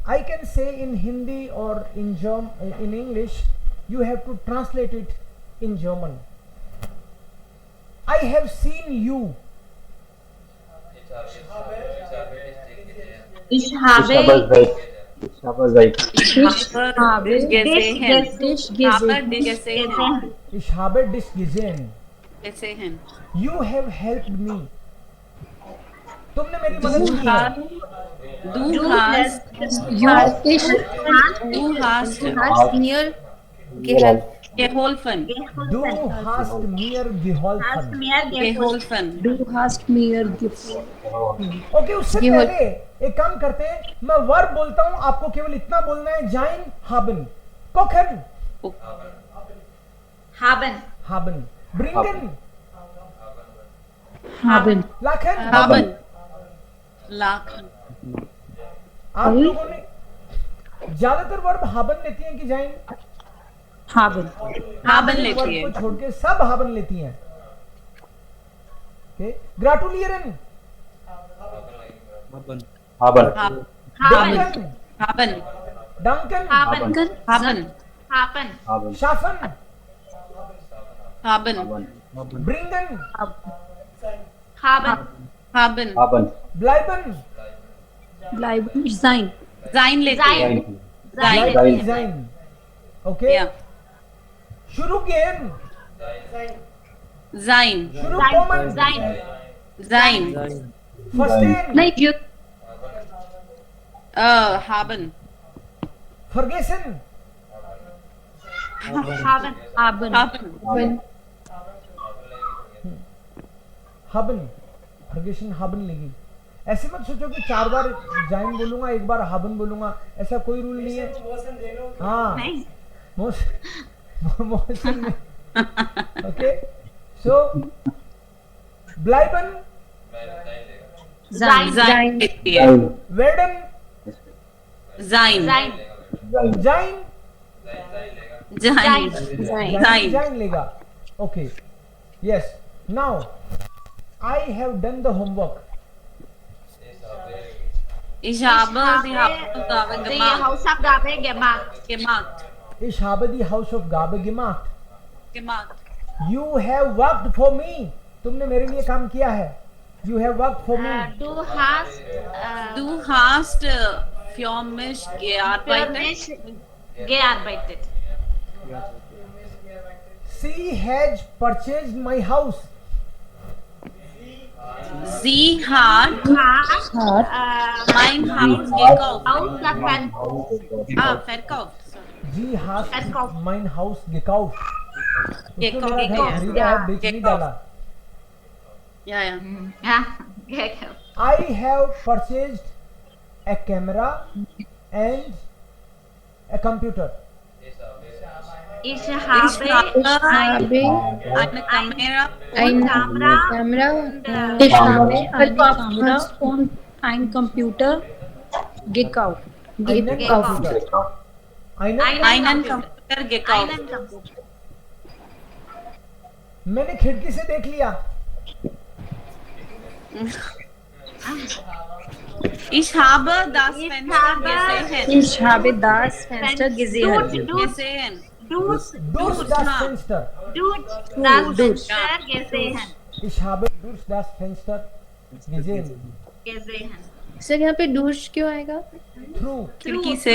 I can say in Hindi or in English. You have to translate it in German. I have seen you. Ich Ich habe habe seit, ich habe seit, Ich habe dich gesehen. dich Habe gesehen. dich gesehen. Ich habe dich gesehen. Gesehen. You have helped me. तुमने मेरी Du मदद की hast, है. du hast, Ich du hast mir geholfen. geholfen. Du hast mir geholfen. Geholfen. Du hast mir geholfen. Okay, उससे पहले एक काम करते हैं, मैं वर्ब बोलता हूं, आपको केवल इतना बोलना है, जाइन हाबन, कोखन Haben. हाबन, ब्रिंगन Haben. लाखन. Haben. Lachen. आप लोगों ने ज्यादातर वर्ब हाबन लेती हैं कि जाइन? Haben. Haben लेती वर्ब है. को छोड़ के सब हाबन लेती हैं. ओके, ग्रेटुलियरन, Haben. Haben. डंकन, Haben. डंकन, Haben. Haben. Haben. शाफन, Haben. Haben. ब्रिंगन, Haben. Haben. ब्लाइबन, Bleiben. Sein. Sein लेती है. Sein. Sein. Sein. जाइन. Okay, Ja. शुरू गेन, Sein. शुरू कॉमन, Sein. First Like you. Haben. फर्गेसन, Haben. Haben. हबन, फर्गेशन हबन लेगी. ऐसे मत सोचो कि 4 बार जाइन बोलूंगा, 1 बार हबन बोलूंगा, ऐसा कोई रूल नहीं है. हाँ, मोशन में. ओके, सो ब्लाइबन, Sein. Sein लेती है. Sein. Whedon, Sein. Sein. जाइन, Sein. Sein. जाइन लेगा. Okay, yes. Now I have done the homework. Ich habe die Hausaufgaben gemacht. Ich habe die Hausaufgabe gemacht. Gemacht. You have worked for me. तुमने मेरे लिए काम किया है. You have worked for me. Du hast für mich gearbeitet. She has purchased my house. Sie hat mein Haus gekauft. Verkauft. Sorry. Sie has mein Haus gekauft. उसने gekauft. मेरा घर खरीदा है, बेच नहीं डाला. Ja, ja. I have purchased a camera and a computer. Ich habe eine Kamera Ein Kamera. Ich habe ein Kamera und ein Computer gekauft. Einen Computer. einen Computer gekauft. मैंने खिड़की से देख लिया. Ich habe das Fenster gesehen. Ich habe das Fenster gesehen. Gesehen. Durch das Fenster. Durch. Ich habe durch das Fenster gesehen. Sir यहाँ पे douche क्यों आएगा? Through. खिड़की से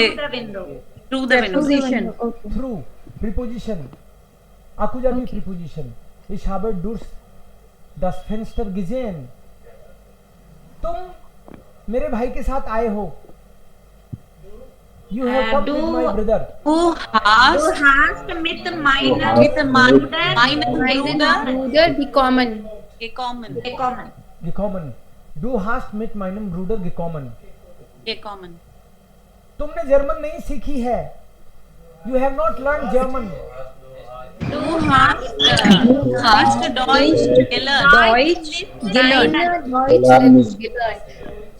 through the window. Position. Okay. Through. Preposition. Akkusative preposition. Ich habe durch das Fenster gesehen. तुम मेरे भाई के साथ आए हो. You have come with my brother. Du hast mit meinem Bruder Bruder gekommen. Gekommen. Du hast mit meinem Bruder gekommen. Gekommen. तुमने German नहीं सीखी है. You have not learned German. Du hast Deutsch gelernt. Deutsch gelernt.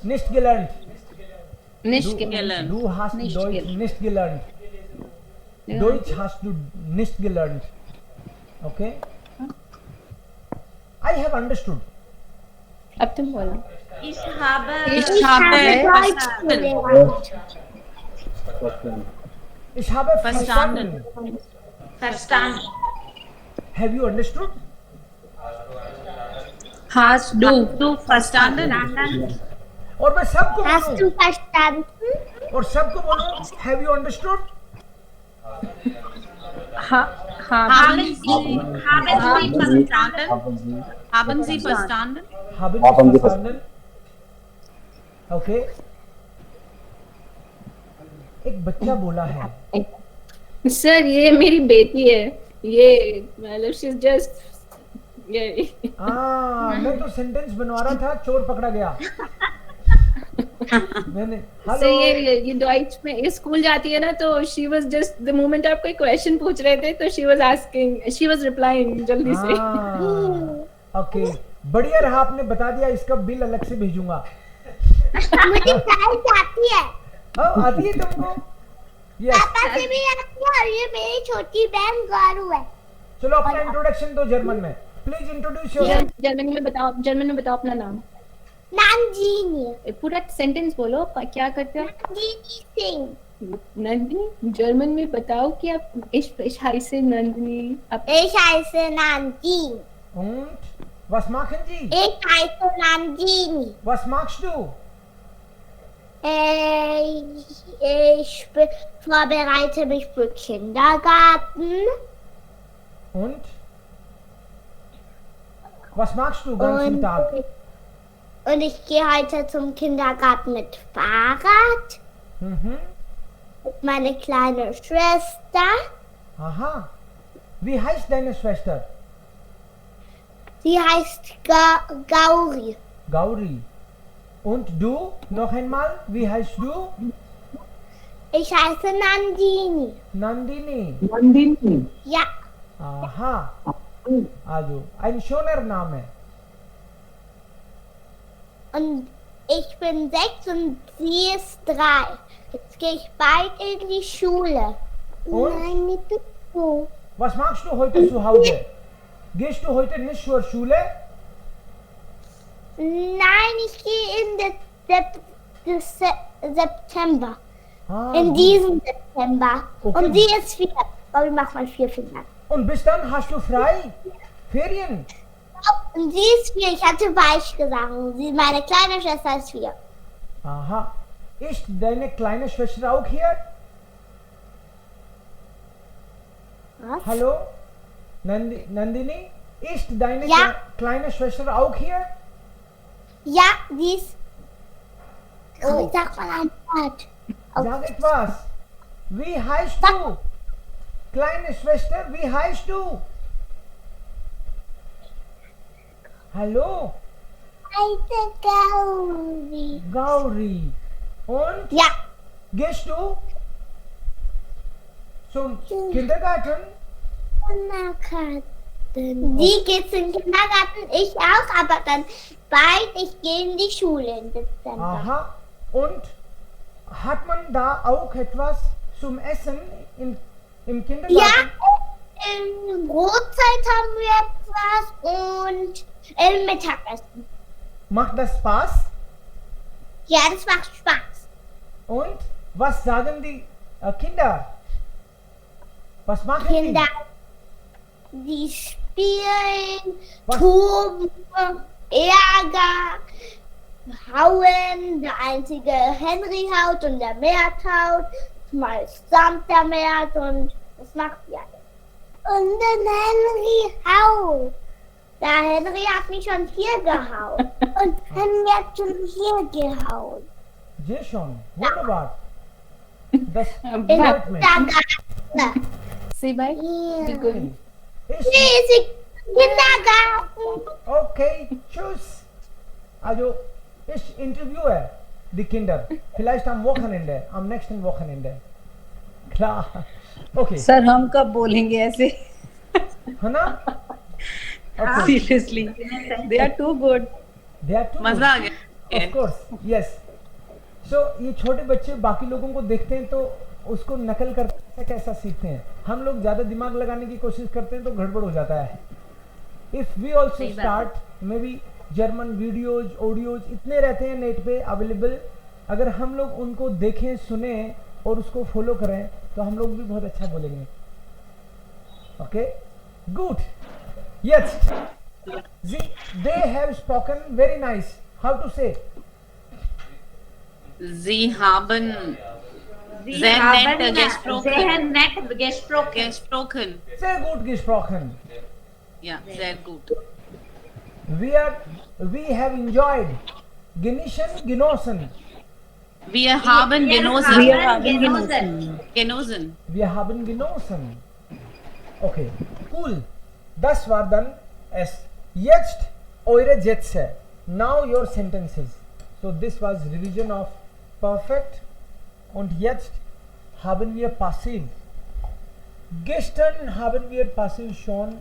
Nicht gelernt. Nicht gelernt. Du hast Nicht Deutsch gelernt. nicht gelernt. Ja. Deutsch hast du nicht gelernt. Okay? I have understood. अब तुम बोलो. Ich habe verstanden. Verstanden. Ich habe Verstanden. verstanden. Verstanden. Have you understood? Hast du. Du verstanden? और मैं सबको Hast बोलूं du verstanden? और सबको बोलूं Have you understood? Haben Sie verstanden? Haben Sie Haben Sie verstanden? Haben Haben Sie Sie verstanden? Okay. एक बच्चा बोला है सर ये मेरी बेटी है, ये मतलब शी इज जस्ट ये मैं तो सेंटेंस बनवा रहा था, चोर पकड़ा गया। मैंने सर ये डॉइच में ये स्कूल जाती है ना, तो she was just the moment आप कोई क्वेश्चन पूछ रहे थे तो शी वाज रिप्लाइंग जल्दी से। ओके, बढ़िया रहा, आपने बता दिया। इसका बिल अलग से भेजूंगा। मुझे साइंस आती है, आती है तुमको? यस। पापा से भी आती है, और ये मेरी छोटी बहन गारू है। चलो अपना इंट्रोडक्शन दो जर्मन में। Please introduce yourself. जर्मन में बताओ अपना नाम। नंदिनी। पूरा सेंटेंस बोलो, क्या करते हो? नंदिनी सिंह। नंदिनी, जर्मन में बताओ कि आप ich heiße Nandini. Ich heiße Nandini. Und was machen Sie? Ich heiße Nandini. Was machst du? Ich vorbereite mich für Kindergarten. Und was machst du ganzen Tag? Und ich gehe heute zum Kindergarten mit Fahrrad. Mhm. Mit meiner kleinen Schwester. Aha. Wie heißt deine Schwester? Sie heißt Gauri. Gauri. Und du? Noch einmal, wie heißt du? Ich heiße Nandini. Nandini. Ja. Aha. Also, ein schöner Name. Und ich bin 6 und sie ist 3. Jetzt gehe ich bald in die Schule. Und? Nein, nicht so. Was machst du heute zu Hause? Gehst du heute nicht zur Schule? Nein, ich gehe in September. In gut. diesem September. Okay. Und sie ist 4. Aber ich mache mal 4 Finger. Und bis dann hast du frei? Ferien? Und sie ist 4. Ich hatte falsch gesagt. Meine kleine Schwester ist 4. Aha. Ist deine kleine Schwester auch hier? Was? Hallo? Nandini? Ist deine Ja. kleine Schwester auch hier? Ja, die ist. Oh. Oh, sag mal ein Wort. Sag etwas. Wie heißt du? Kleine Schwester, wie heißt du? Hallo? Alte Gauri. Gauri. Und Ja, gehst du zum Kindergarten? Kindergarten. Die geht zum Kindergarten, ich auch, aber dann bald, ich gehe in die Schule im Dezember. Aha. Und hat man da auch etwas zum Essen im Kindergarten? Ja, in Brotzeit haben wir etwas und im Mittagessen. Macht das Spaß? Ja, das macht Spaß. Und was sagen die Kinder? Was machen Kinder, die spielen, Was? toben, Ärger, hauen. Der einzige Henry haut und der Mert haut. Mal samt der Mert und das macht die alle. Und der Henry haut. Der Henry hat mich schon hier gehauen. Und Henry hat schon hier gehauen. die? Sehr schön. Wunderbar. Das In freut mich. der Say bye. Be good. Ich, Kindergarten. okay, tschüss. Also, ich interviewe die Kinder. Vielleicht am Wochenende, am nächsten Wochenende. Klar. Okay. Sir हम कब बोलेंगे ऐसे? है ना? Okay. Seriously, they are too good. They are too मजा आ good. गया। Of course, yes. So ये छोटे बच्चे बाकी लोगों को देखते हैं तो उसको नकल करके कैसा सीखते हैं। हम लोग ज्यादा दिमाग लगाने की कोशिश करते हैं तो गड़बड़ हो जाता है। If we also start, maybe German videos, audios इतने रहते हैं नेट पे अवेलेबल। अगर हम लोग उनको देखें, सुने और उसको फॉलो करें तो हम लोग भी बहुत अच्छा बोलेंगे. Okay, good. Jetzt, they have spoken very nice. How to say? Sie haben sehr nett gesprochen. Sehr gut gesprochen. Ja, sehr gut. We have enjoyed. Genossen. Wir haben genossen. Wir haben genossen. Okay, cool. Das war dann es. Jetzt eure Sätze. Now your sentences. So this was revision of perfect. Und jetzt haben wir passiv. Gestern haben wir passiv schon.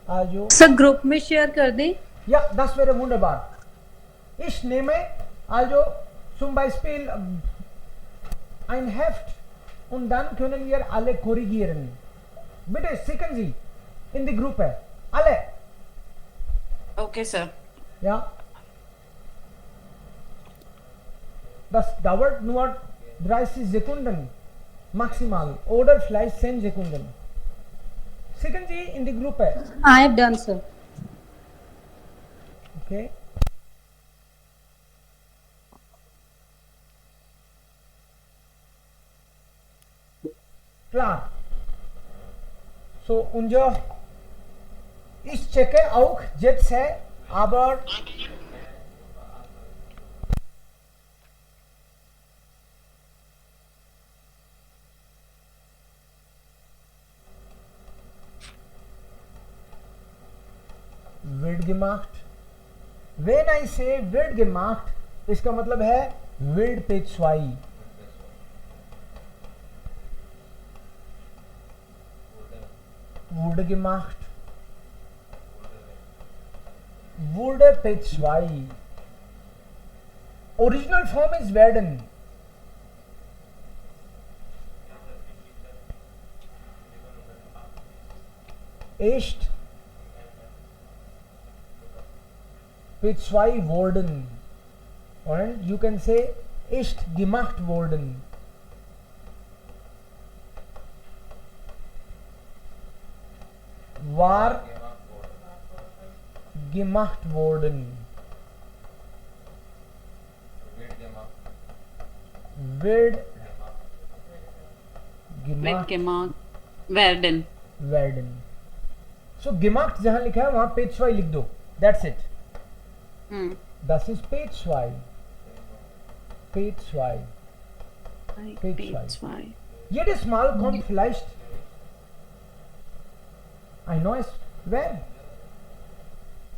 Also sir group में share कर दें. ja, das wäre wunderbar. Ich nehme also zum Beispiel ein Heft und dann können wir alle korrigieren. Bitte schicken Sie in die Gruppe. Alle. Okay, Sir. Ja. Das dauert nur 30 Sekunden maximal oder vielleicht 10 Sekunden. Schicken Sie in die Gruppe. I have done, sir. Okay. Klar. So, ich checke auch Sätze, aber wird gemacht. When I say wird gemacht, इसका मतलब है wird P2. Wurde gemacht. Wurde P2. Original form is werden. Ist P2 worden. And you can say ist gemacht worden. War gemacht worden. Wird gemacht werden. So gemacht जहां लिखा है वहां P2 लिख दो. That's it. Das ist P2. P2. Jedes Mal kommt vielleicht ein neues Verb.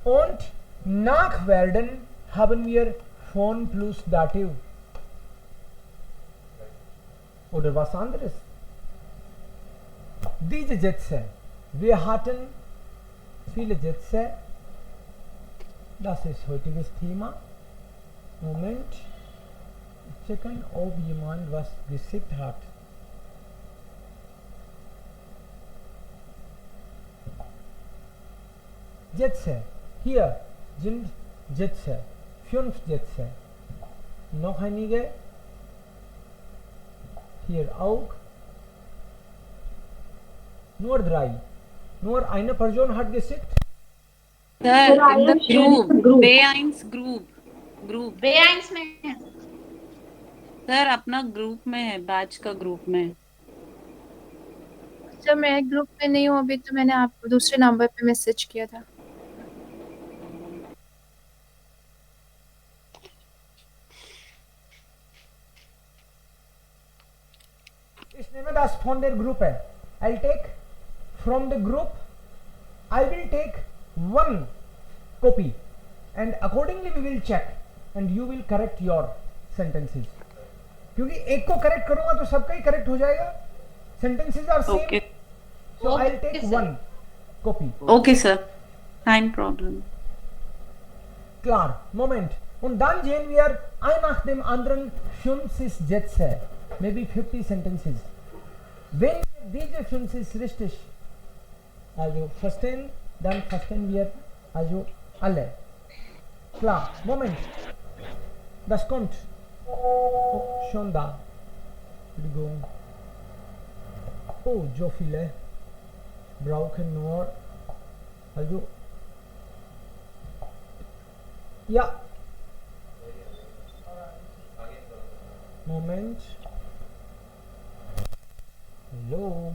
Und nach werden haben wir von plus Dativ. Oder was anderes. Diese Sätze. Wir hatten viele Sätze. Das ist heutiges Thema. Moment. Checken, ob jemand was geschickt hat. Sätze. Hier sind Sätze. 5 Sätze. Noch einige. Hier auch. Nur 3. Nur eine Person hat geschickt. Sir, in the group. B1 में है. Sir अपना group में है, batch का group में. जब मैं group में नहीं हूँ अभी, तो मैंने आपको दूसरे नंबर पे मैसेज किया था. Ich nehme das von der Gruppe. I'll take from the group. I will take one copy, and accordingly we will check, and you will correct your sentences. क्योंकि एक को करेक्ट करूंगा तो सबका ही करेक्ट हो जाएगा. Sentences are same. Okay. So I'll take one copy. Okay, sir. Kein Problem. Klar. Moment. Und dann sehen wir ein nach dem anderen 50 Sätze, maybe 50 sentences. Wenn diese 50 richtig also verstehen, dann verstehen wir also alle. Klar. Moment. Das kommt. Oh, schon da. Entschuldigung. Oh, so viele brauchen nur, also, ja, Moment, hallo,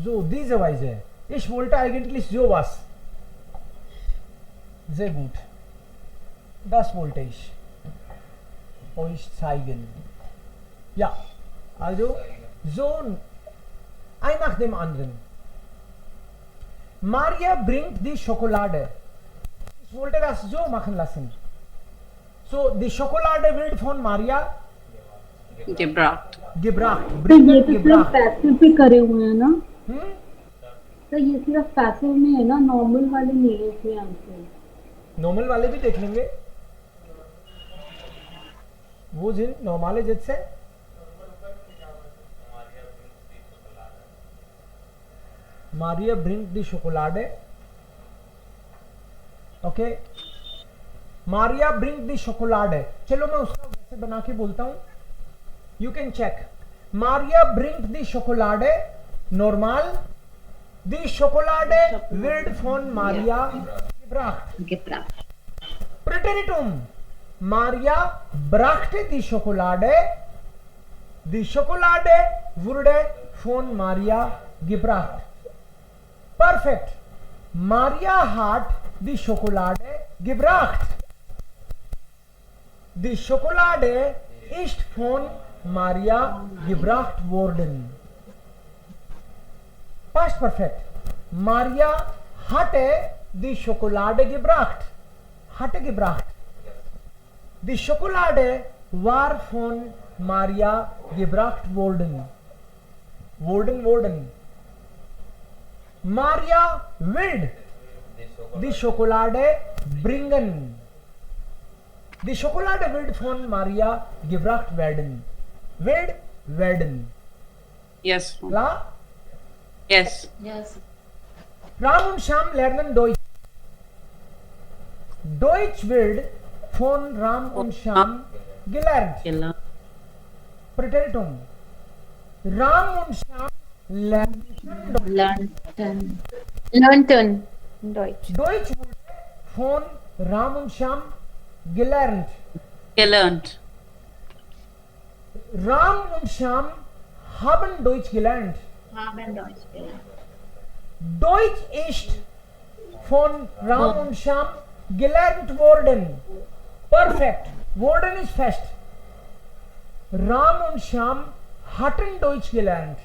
so, diese Weise, ich wollte eigentlich sowas, sehr gut, das wollte ich euch zeigen. Ja, also so ein nach dem anderen. Maria bringt die Schokolade. Ich wollte das so machen lassen. So, die Schokolade wird von Maria gebracht. gebracht. तो ये तो सिर्फ gebracht. Passive पे करे हुए हैं ना, हम्म? तो ये सिर्फ पैसिव में है ना, नॉर्मल वाले नहीं है इसमें आंसर। नॉर्मल वाले भी देख लेंगे. वो जिन नॉर्मल जित से Maria bringt die Schokolade. Okay. Maria bringt die Schokolade. चलो मैं उसका वैसे बना के बोलता हूं. You can check. Maria bringt die Schokolade. Normal. Die Schokolade wird von Maria gebracht. Präteritum. Maria brachte die Schokolade. Die Schokolade wurde von Maria gebracht. Perfect. Maria hat die Schokolade gebracht. Die Schokolade ist von Maria gebracht worden. Past perfect. Maria hatte die Schokolade gebracht. Hatte gebracht. Die Schokolade war von Maria gebracht worden. Worden. Maria will die Schokolade bringen. Die Schokolade wird von Maria gebracht werden. Werden. Yes. Klar? Yes. Ram und Sham lernen Deutsch. Deutsch wird von Ram und Sham gelernt. Gelernt. Präteritum. Ram und Sham lernen Lernten. Deutsch. Deutsch wurde von Ram und Sham gelernt. Gelernt. Ram und Sham haben Deutsch gelernt. Deutsch ist von Ram und Sham gelernt worden. Perfekt. Worden ist fest. Ram und Sham hatten Deutsch gelernt.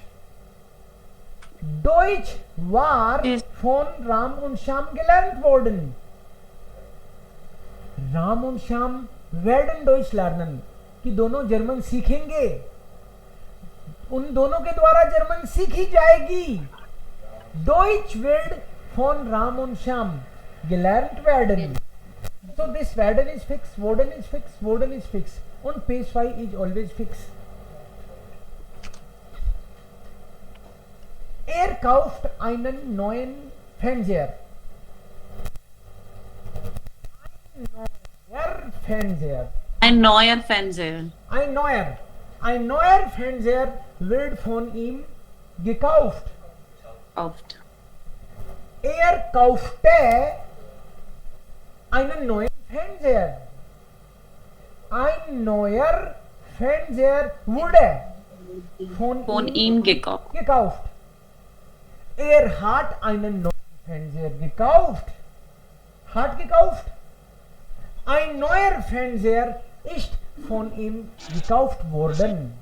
Deutsch war von Ram und Sham gelernt worden. Ram और Shyam werden Deutsch lernen कि दोनों German सीखेंगे. उन दोनों के द्वारा German सीखी जाएगी. Deutsch wird von Ram und Sham gelernt werden. So this werden is fixed, worden is fixed, worden is fixed. Und Page 5 is always fixed. Kauft einen neuen Fernseher. Ein neuer Fernseher. Ein neuer Fernseher wird von ihm gekauft. Kauft. Kaufte einen neuen Fernseher. Ein neuer Fernseher wurde von ihm gekauft. Hat einen neuen Fernseher gekauft. Hat gekauft. Ein neuer Fernseher ist von ihm gekauft worden.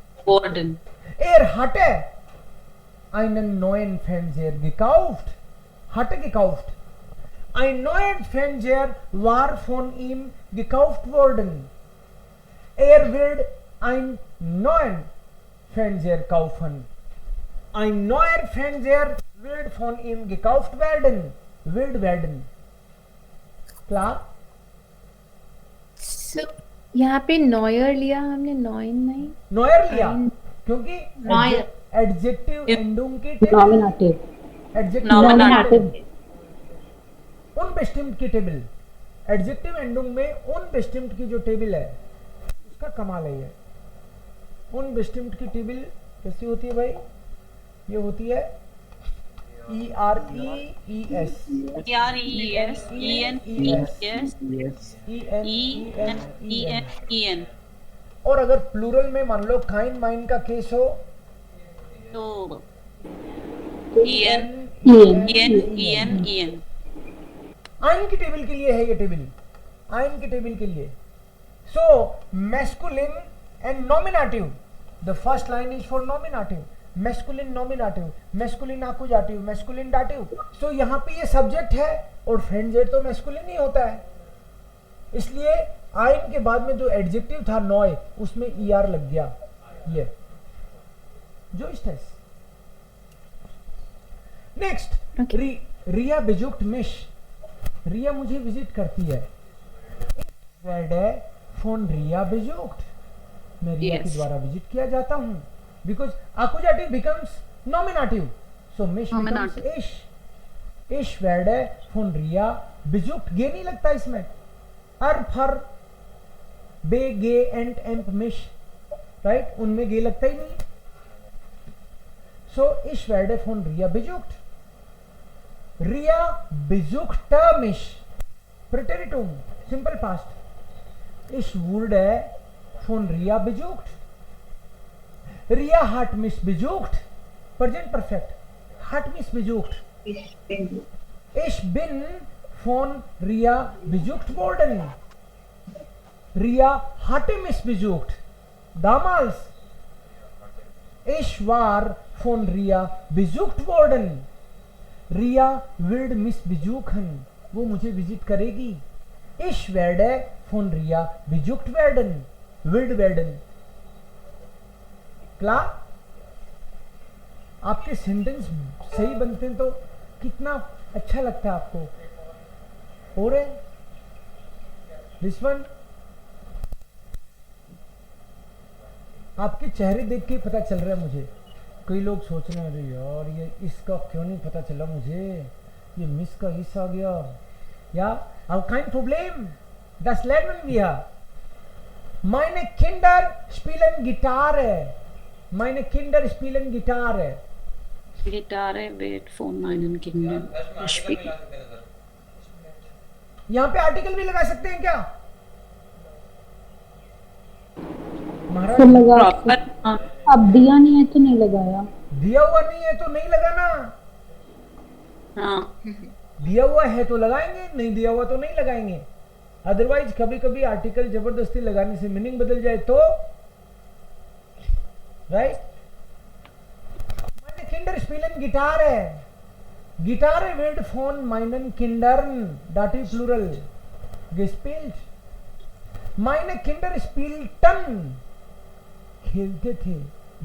Hatte einen neuen Fernseher gekauft. Hatte gekauft. Ein neuer Fernseher war von ihm gekauft worden. Wird einen neuen Fernseher kaufen. Ein neuer Fernseher wird von ihm gekauft werden. Wird werden. Klar? So, यहाँ पे noir लिया हमने, नॉइन नहीं. Noir लिया क्योंकि adjective एंडुम की nominative adjective nominative unbestimmt की टेबल एडजेक्टिव एंडिंग में unbestimmt की जो टेबल है उसका कमाल है ये। unbestimmt की टेबल कैसी होती है भाई? ये होती है EREES ERESENESENEN और अगर प्लूरल में मान लो काइन माइन का केस हो तो EN EN आइन की टेबल के लिए है ये टेबल, आइन की टेबल के लिए। So masculine and nominative, the first line is for nominative, masculine nominative, masculine आकुजाटिव, मैस्कुलिन डाटिव। सो यहाँ पे ये सब्जेक्ट है और फ्रेंडजेट तो मैस्कुलिन ही होता है, इसलिए आइन के बाद में जो एडजेक्टिव था नॉय उसमें ER लग गया। ये जो स्टेस। नेक्स्ट रिया बेजुक्ट मिश, रिया मुझे विजिट करती है, वर्ड है फोन रिया बेजुक्ट, मैं रिया के द्वारा विजिट किया जाता हूं, बिकॉज आकुजाटिव बिकम्स नॉमिनेटिव, सो मिश बिकम्स इश। इश वर्ड है फोन रिया बेजुक्ट, गे नहीं लगता इसमें, अर फर बे गे एंड एम्प मिश, राइट, उनमें गे लगता ही नहीं। सो इश वर्ड है फोन रिया बेजुक्ट, रिया besuchte mich, Präteritum, simple past. Ich wurde von Ria besucht. Ria hat mich besucht, present perfect, hat mich besucht. Ich bin von Ria besucht worden. Ria hatte mich besucht, damals. Ich war von Ria besucht worden. रिया विड miss बिजुकन, वो मुझे visit करेगी। इश Verde phone रिया बिजुक्ट वेर्डन, विड वेर्डन। क्ला आपके sentence सही बनते हैं तो कितना अच्छा लगता है आपको। और दिस वन आपके चेहरे देख के पता चल रहा है मुझे। कई लोग सोच रहे हैं अरे यार ये इसका क्यों नहीं पता चला मुझे, ये मिस का हिस्सा आ गया। या अब kein Problem, das lernen wir. Meine Kinder spielen Gitarre. Meine Kinder spielen Gitarre. Gitarre wird von meinen Kindern gespielt. यहाँ पे आर्टिकल भी लगा सकते हैं क्या महाराज? तो लगा, Proper अब दिया नहीं है तो नहीं लगाया, दिया हुआ नहीं है तो नहीं लगाना, हाँ दिया हुआ है तो लगाएंगे, नहीं दिया हुआ तो नहीं लगाएंगे। अदरवाइज कभी कभी आर्टिकल जबरदस्ती लगाने से मीनिंग बदल जाए तो, right. meine Kinder spielen Gitarre, Gitarre wird von meinen Kindern, Dativ Plural, gespielt. meine Kinder spielten, खेलते थे,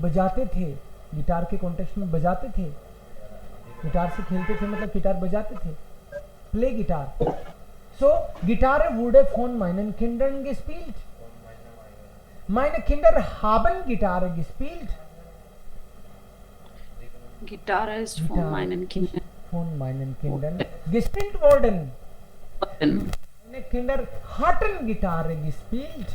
बजाते थे, गिटार के कॉन्टेक्स्ट में बजाते थे, गिटार से खेलते थे मतलब गिटार बजाते थे, प्ले गिटार। सो guitar wurde von meinen Kindern gespielt, meine Kinder haben Gitarre gespielt, Gitarre ist von meinen Kindern von meinen Kindern gespielt worden, meine Kinder hatten Gitarre gespielt,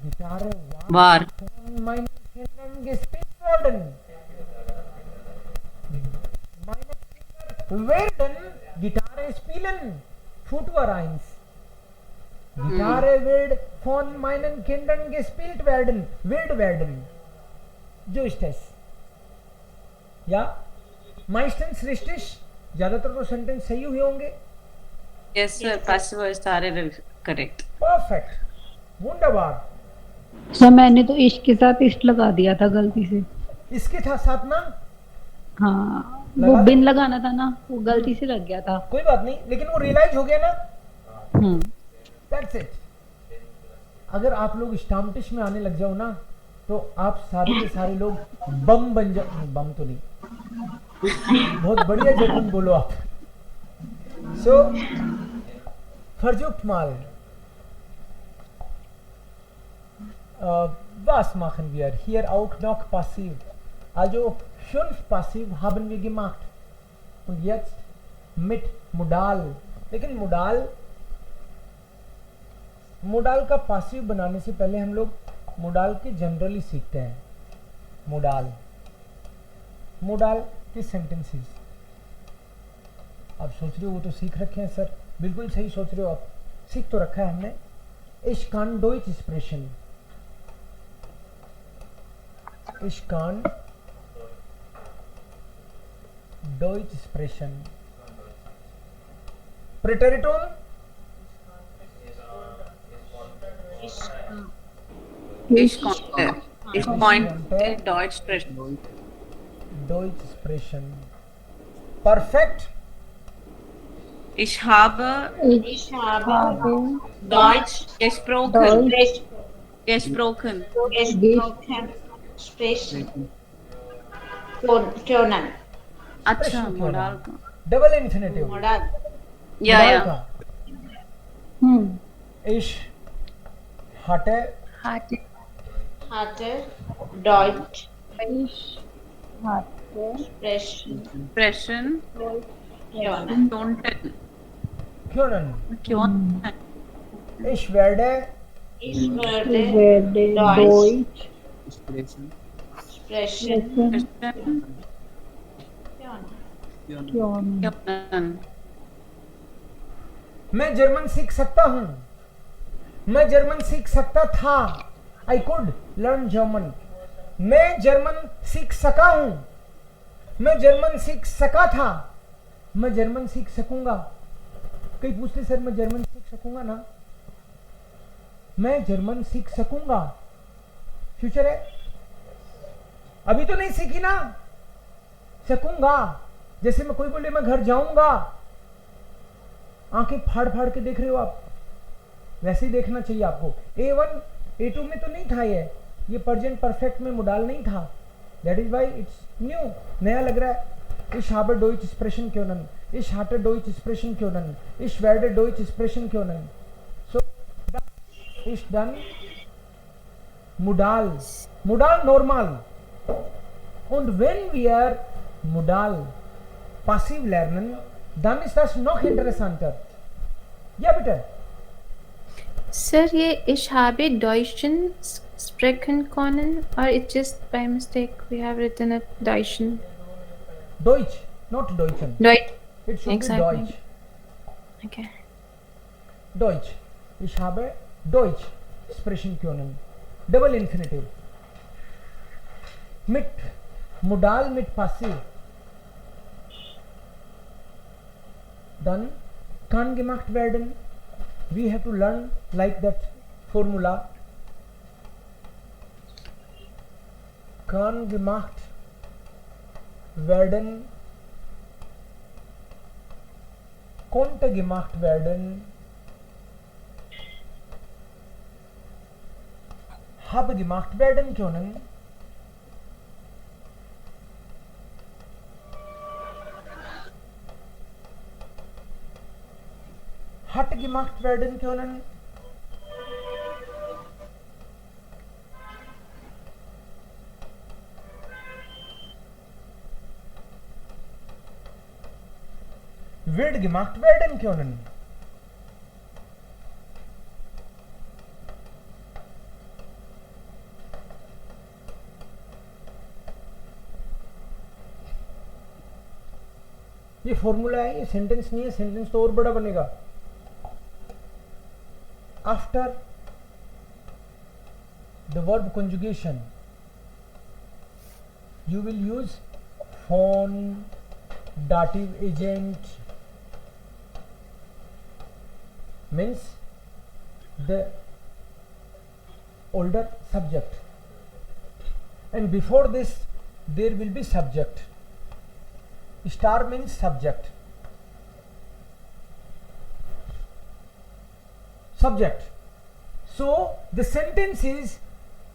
Gitarre war von meinen Kindern gespielt worden, meine Kinder werden Gitarre spielen, Futur 1. Gitarre wird von meinen Kindern gespielt werden, wird werden. जो ist es? या meistens richtig, ज्यादातर तो sentence सही हुए होंगे। yes sir, passive voice सारे correct. Perfect, वंडरबार। Sir मैंने तो इश्क के साथ इश्क लगा दिया था गलती से। इसके साथ ना हाँ, लगा वो दे? बिन लगाना था ना, वो गलती से लग गया था। कोई बात नहीं, लेकिन वो रियलाइज हो गया ना, हम्म, दैट्स इट। अगर आप लोग स्टाम्पिश में आने लग जाओ ना तो आप सारे के सारे लोग बम बन जाओ। बम तो नहीं, बहुत बढ़िया जर्मन बोलो आप। सो versucht mal, was machen wir hier auch noch passiv, also 5 passiv haben wir gemacht und jetzt mit modal, लेकिन modal मोडाल का पासिव बनाने से पहले हम लोग मोडाल के जनरली सीखते हैं। मोडाल के सेंटेंसेस आप सोच रहे हो वो तो सीख रखे हैं सर, बिल्कुल सही सोच रहे हो आप, सीख तो रखा है हमने। Ich kann Deutsch sprechen। Ich kann Deutsch sprechen। Präteritum Ich konnte Deutsch sprechen. Deutsch sprechen। Perfekt Ich habe Deutsch gesprochen. gesprochen, sprechen, können, अच्छा मोडाल का डबल इन्फिनेटिव modal, या Ich hatte hatte Deutsch sprechen, Sprechen können, können। क्यों Ich werde ich werde Deutsch sprechen, können, मैं German सीख सकता हूँ। मैं German सीख सकता था। I could learn German। मैं जर्मन सीख सका हूँ। मैं जर्मन सीख सका था। मैं जर्मन सीख सकूंगा। कई पूछते सर मैं जर्मन सीख सकूंगा ना? मैं जर्मन सीख सकूंगा, फ्यूचर है, अभी तो नहीं सीखी ना, सकूंगा। जैसे मैं कोई बोले मैं घर जाऊंगा, आंखें फाड़ फाड़ के देख रहे हो आप, वैसे ही देखना चाहिए आपको। A1 A2 में तो नहीं था ये प्रेजेंट परफेक्ट में मोडाल नहीं था, that is why it's new, नया लग रहा है। Ich habe Deutsch sprechen können, ich hatte Deutsch sprechen können, ich werde Deutsch sprechen können। So das ist dann Modal normal। Und wenn wir Modal passiv lernen, dann ist das noch interessanter। Ja bitte। Sir, ये ich habe Deutschen sprechen können, or it's just by mistake we have written it Deutschen? Deutsch, not Deutschen। Deutsch. It should Exactly. be Deutsch। Okay. Deutsch। Ich habe Deutsch sprechen können। Double Infinitive। Mit Modal mit Passiv। Dann kann gemacht werden। We have to learn like that formula। Kann gemacht werden, konnte gemacht werden, habe gemacht werden können, hat gemacht werden können, wird gemacht werden können। ये formula है, ये sentence नहीं है, sentence तो और बड़ा बनेगा। After the verb conjugation you will use phone, dative agent, means the older subject, and before this there will be subject। Star means subject, subject। So the sentence is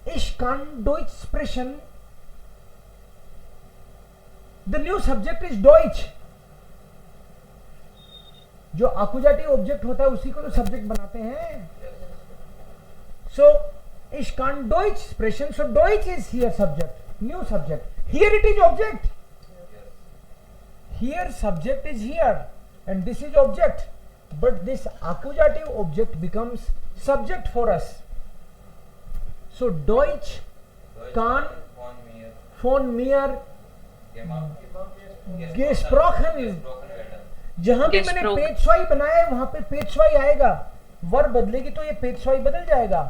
ich kann Deutsch sprechen, the new subject is Deutsch। जो आकुजाटिव object होता है उसी को तो subject बनाते हैं। So ich kann Deutsch sprechen, so Deutsch is here subject, new subject, here it is object, here subject is here and this is object, but this accusative object becomes subject for us. So Deutsch kann von mir gesprochen. जहां भी मैंने Gesprochen. पेशवाई बनाया है वहां पे पेशवाई आएगा, वर्ब बदलेगी तो ये पेशवाई बदल जाएगा.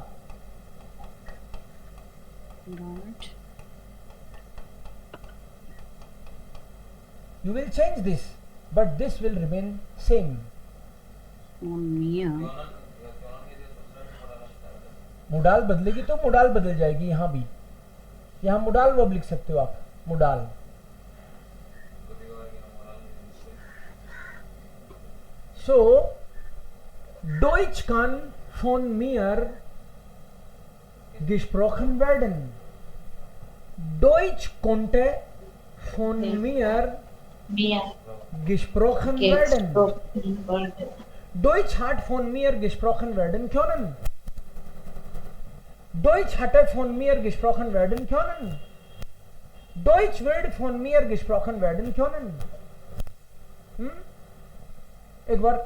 Dort You will change this, but this will remain same. von mir. मुडाल बदलेगी तो मुडाल बदल जाएगी. यहां भी, यहां मुडाल वर्ब लिख सकते हो आप, मुडाल. So Deutsch kann von mir gesprochen werden. Deutsch konnte von mir Mir gesprochen werden. gesprochen worden. Deutsch hat von mir gesprochen werden können. Deutsch hatte von mir gesprochen werden können. Deutsch wird von mir gesprochen werden können. एक बार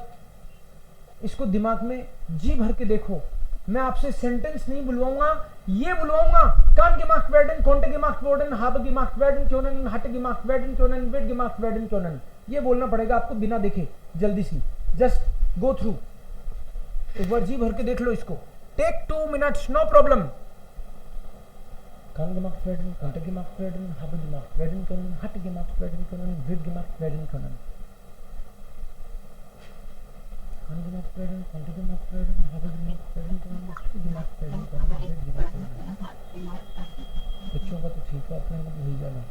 इसको दिमाग में जी भर के देखो. मैं आपसे sentence नहीं बुलवाऊंगा, ये बुलवाऊंगा. कान gemacht werden, konnte gemacht worden, habe gemacht werden können, hatte gemacht werden können, wird gemacht werden können. ये बोलना पड़ेगा आपको बिना देखे, जल्दी सी. Just go through. एक बार जी भर के देख लो इसको. Take 2 minutes, no problem. कान gemacht werden, konnte gemacht werden, habe gemacht werden können, hatte gemacht werden können, wird gemacht werden können. कान gemacht werden, konnte gemacht werden, habe gemacht werden können, hatte gemacht werden können, wird gemacht werden können. बच्चों का तो ठीक है, अपने को भूल जाना.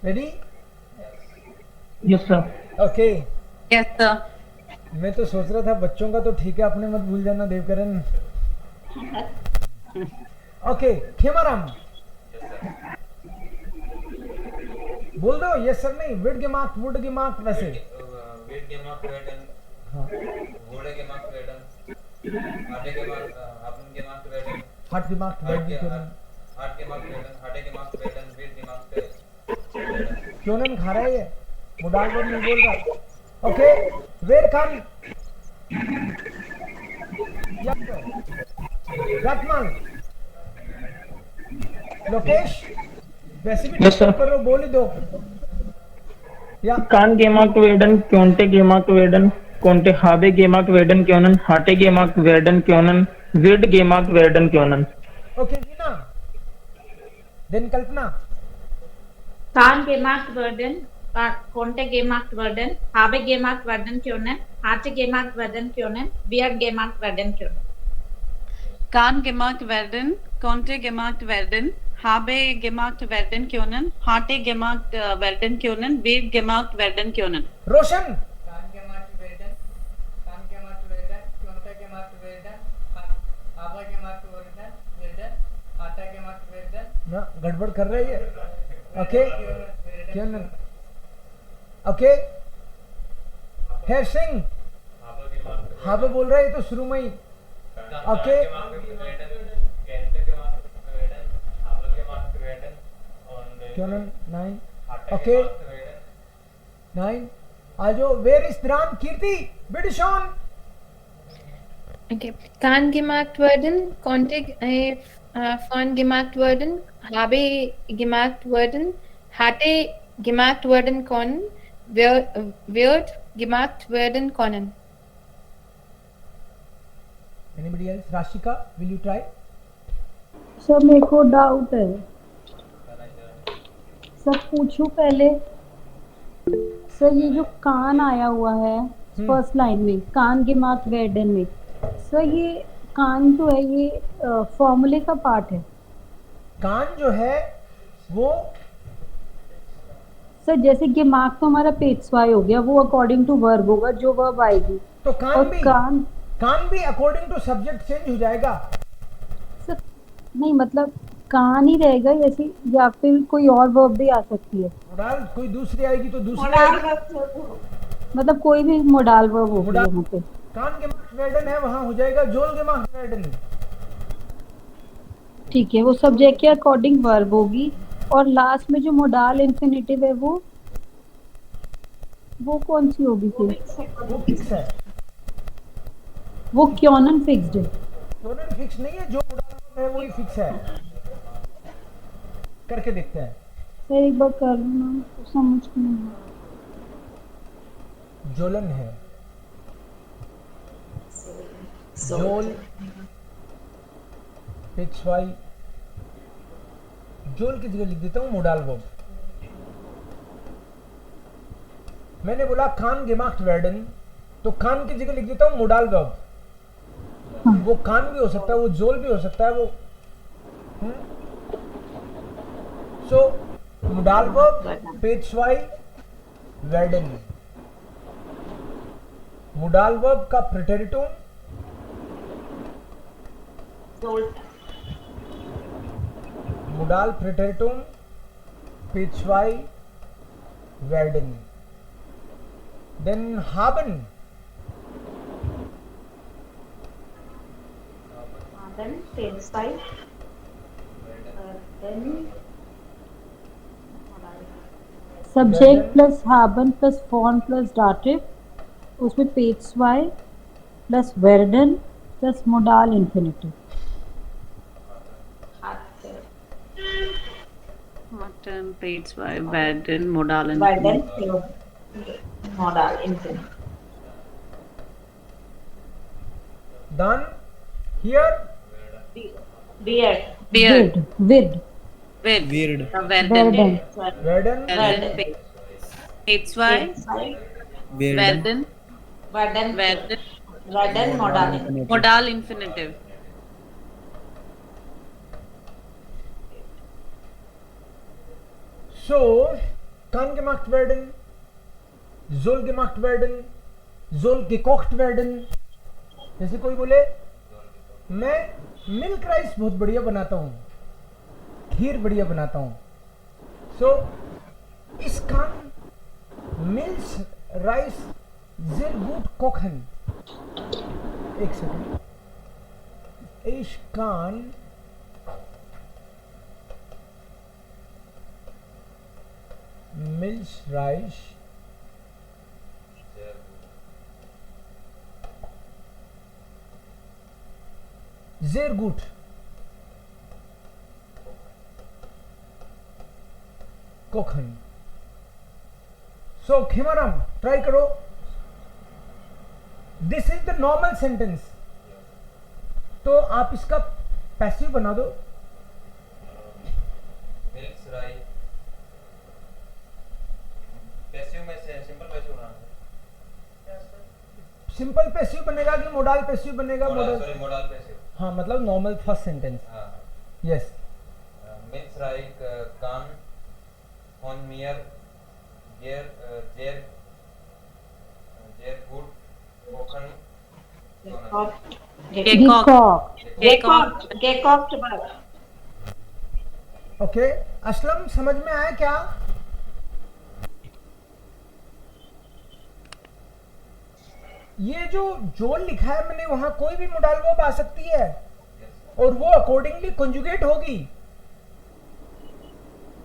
Ready? Yes sir. Okay. Yes, sir. मैं तो सोच रहा था बच्चों का तो ठीक है, अपने मत भूल जाना देवकरण. ओके. खेमाराम बोल दो. यस सर नहीं, विड gemacht, वुड gemacht वैसे. wird gemacht werden, हाँ. wurde gemacht werden, hatte gemacht, haben gemacht werden, Hat gemacht werden können. hat gemacht werden, hatte gemacht werden, wird gemacht werden. क्यों खा रहा है ये? मुडाल वर्ड नहीं बोल रहा. ओके. वेर खान रत्मान लोकेश वैसे भी Yes, sir. करो, बोल ही दो. या कान gemacht werden, konnte gemacht werden, konnte habe gemacht werden können, hatte gemacht werden können, wird gemacht werden können. Okay Reena. Then Kalpana. Kann gemacht werden, konnte gemacht werden, habe gemacht werden können, hatte gemacht werden können, wird gemacht werden können. Kann gemacht werden, konnte gemacht werden, habe gemacht werden können, hatte gemacht werden können, wird gemacht werden können. रोशन. kann gemacht werden, konnte gemacht werden, habe gemacht werden, hatte gemacht werden. ना गड़बड़ कर रही है. Okay. क्यों ना? Okay. हेर सिंह हाबे बोल रहा है तो शुरू में ही. ओके. क्यों ना? 9. ओके. 9. आजो. वेर इज द्रान कीर्ति बिडिशॉन. Okay. Kann gemacht werden, konnte von gemacht werden, habe gemacht werden, hatte gemacht werden können, wird gemacht werden können. Anybody else? Rashika, will you try? Sir मेरे को डाउट है. सर पूछूं पहले. सर ये जो कान आया हुआ है फर्स्ट लाइन में, कान gemacht werden में, सर ये कान जो है ये फॉर्मूले का पार्ट है. कान जो है वो सर जैसे गेमाक तो हमारा पेट्सवाई हो गया, वो अकॉर्डिंग टू वर्ब होगा, जो वर्ब आएगी। तो और कान भी अकॉर्डिंग टू सब्जेक्ट चेंज हो जाएगा। सर नहीं मतलब कान ही रहेगा ऐसे, या फिर कोई और वर्ब भी आ सकती है। मोडाल कोई दूसरी आएगी तो दूसरी आएगी। मतलब कोई भी मोडाल वर्ब होगी यहाँ पे। कान गेमाक्ट वेर्डन है, वहां हो जाएगा जोल गेमाक्ट वेर्डन। ठीक है, वो सब्जेक्ट के अकॉर्डिंग वर्ब होगी। और लास्ट में जो मोडाल इंफिनिटिव है वो कौन सी होगी फिर? वो फिक्स है। वो क्योनन फिक्स्ड है। क्योनन फिक्स नहीं है, जो मोडाल है वही फिक्स है। करके देखते हैं। सर एक बार कर लो, तो समझ नहीं। जोलन है, जोल फिक्स वाई। जोल की जगह लिख देता हूं मोडाल वर्ब। मैंने बोला कान गेमाक्ट वेर्डन, तो कान की जगह लिख देता हूं मोडाल वर्ब। वो कान भी हो सकता है, वो जोल भी हो सकता है, वो सो मोडाल वर्ब पेट्सवाई वेर्डन। मोडाल वर्ब का प्रेटेरिटोन मोडाल प्रेटेरिटोन पेट्सवाई वेर्डन। Then haben subject plus haben plus form plus डाटिव, उसमें पेट्सवाई प्लस वेर्डन प्लस मोडाल इंफिनिटिव। Hatten, पेट्सवाई, वेर्डन, modal infinitive. done here Beard. Weird. Verden. वेर्डन पेट्सवाई, वेर्डन, modal infinitive. so kan gemacht werden, soll gemacht werden, soll gekocht werden। जैसे कोई बोले मैं मिल्क राइस बहुत बढ़िया बनाता हूँ, खीर बढ़िया बनाता हूँ। सो इस कान मिल्स राइस sehr gut kochen। एक second. Ich kann Milchreis sehr gut kochen। so खिमाराम ट्राई करो। This is the normal sentence, तो आप इसका पैसिव बना दो। मिल्क राइस पैसिव में से सिंपल पैसिव बनाना है। सिंपल पैसिव बनेगा कि मोडाल पैसिव बनेगा? Modal passive. हाँ मतलब नॉर्मल फर्स्ट सेंटेंस। यस। मिल्क राइस कान ऑन मियर जेर गुड कोकन ओके असलम, समझ में आया क्या? ये जो जोल लिखा है मैंने, वहां कोई भी मोडाल वर्ब आ सकती है और वो अकॉर्डिंगली कंजुगेट होगी।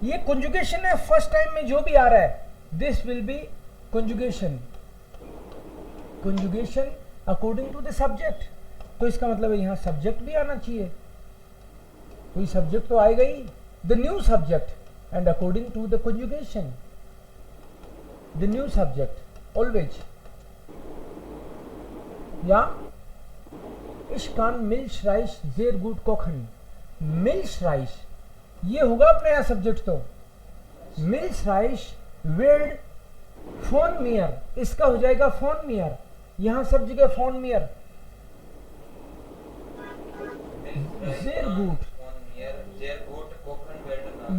ये कंजुगेशन है फर्स्ट टाइम में जो भी आ रहा है, this will be conjugation according to the subject. तो इसका मतलब है यहाँ सब्जेक्ट भी आना चाहिए, कोई सब्जेक्ट तो आएगा ही, the new subject and according to the conjugation the new subject always. या ich kann Milchreis sehr gut kochen। Milchreis ये होगा अपने यहाँ सब्जेक्ट। तो Milchreis wird von mir, इसका हो जाएगा von mir, यहाँ सब जगह von mir। sehr gut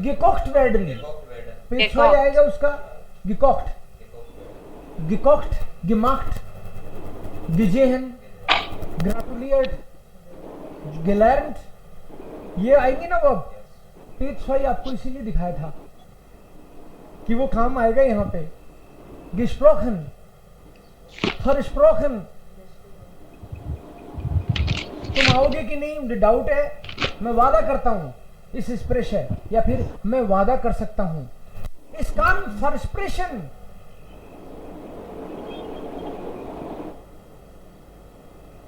gekocht werden, पेट्सवाई आएगा उसका gekocht, gekocht, gemacht, gesehen, gratuliert, gelernt, ये आएंगे ना वर्ब। पेज 5 आपको इसीलिए दिखाया था कि वो काम आएगा यहाँ पे। gesprochen, versprochen, तुम आओगे कि नहीं डाउट है। मैं वादा करता हूं इस एक्सप्रेशन, या फिर मैं वादा कर सकता हूं। इसका फर्स्प्रेशन,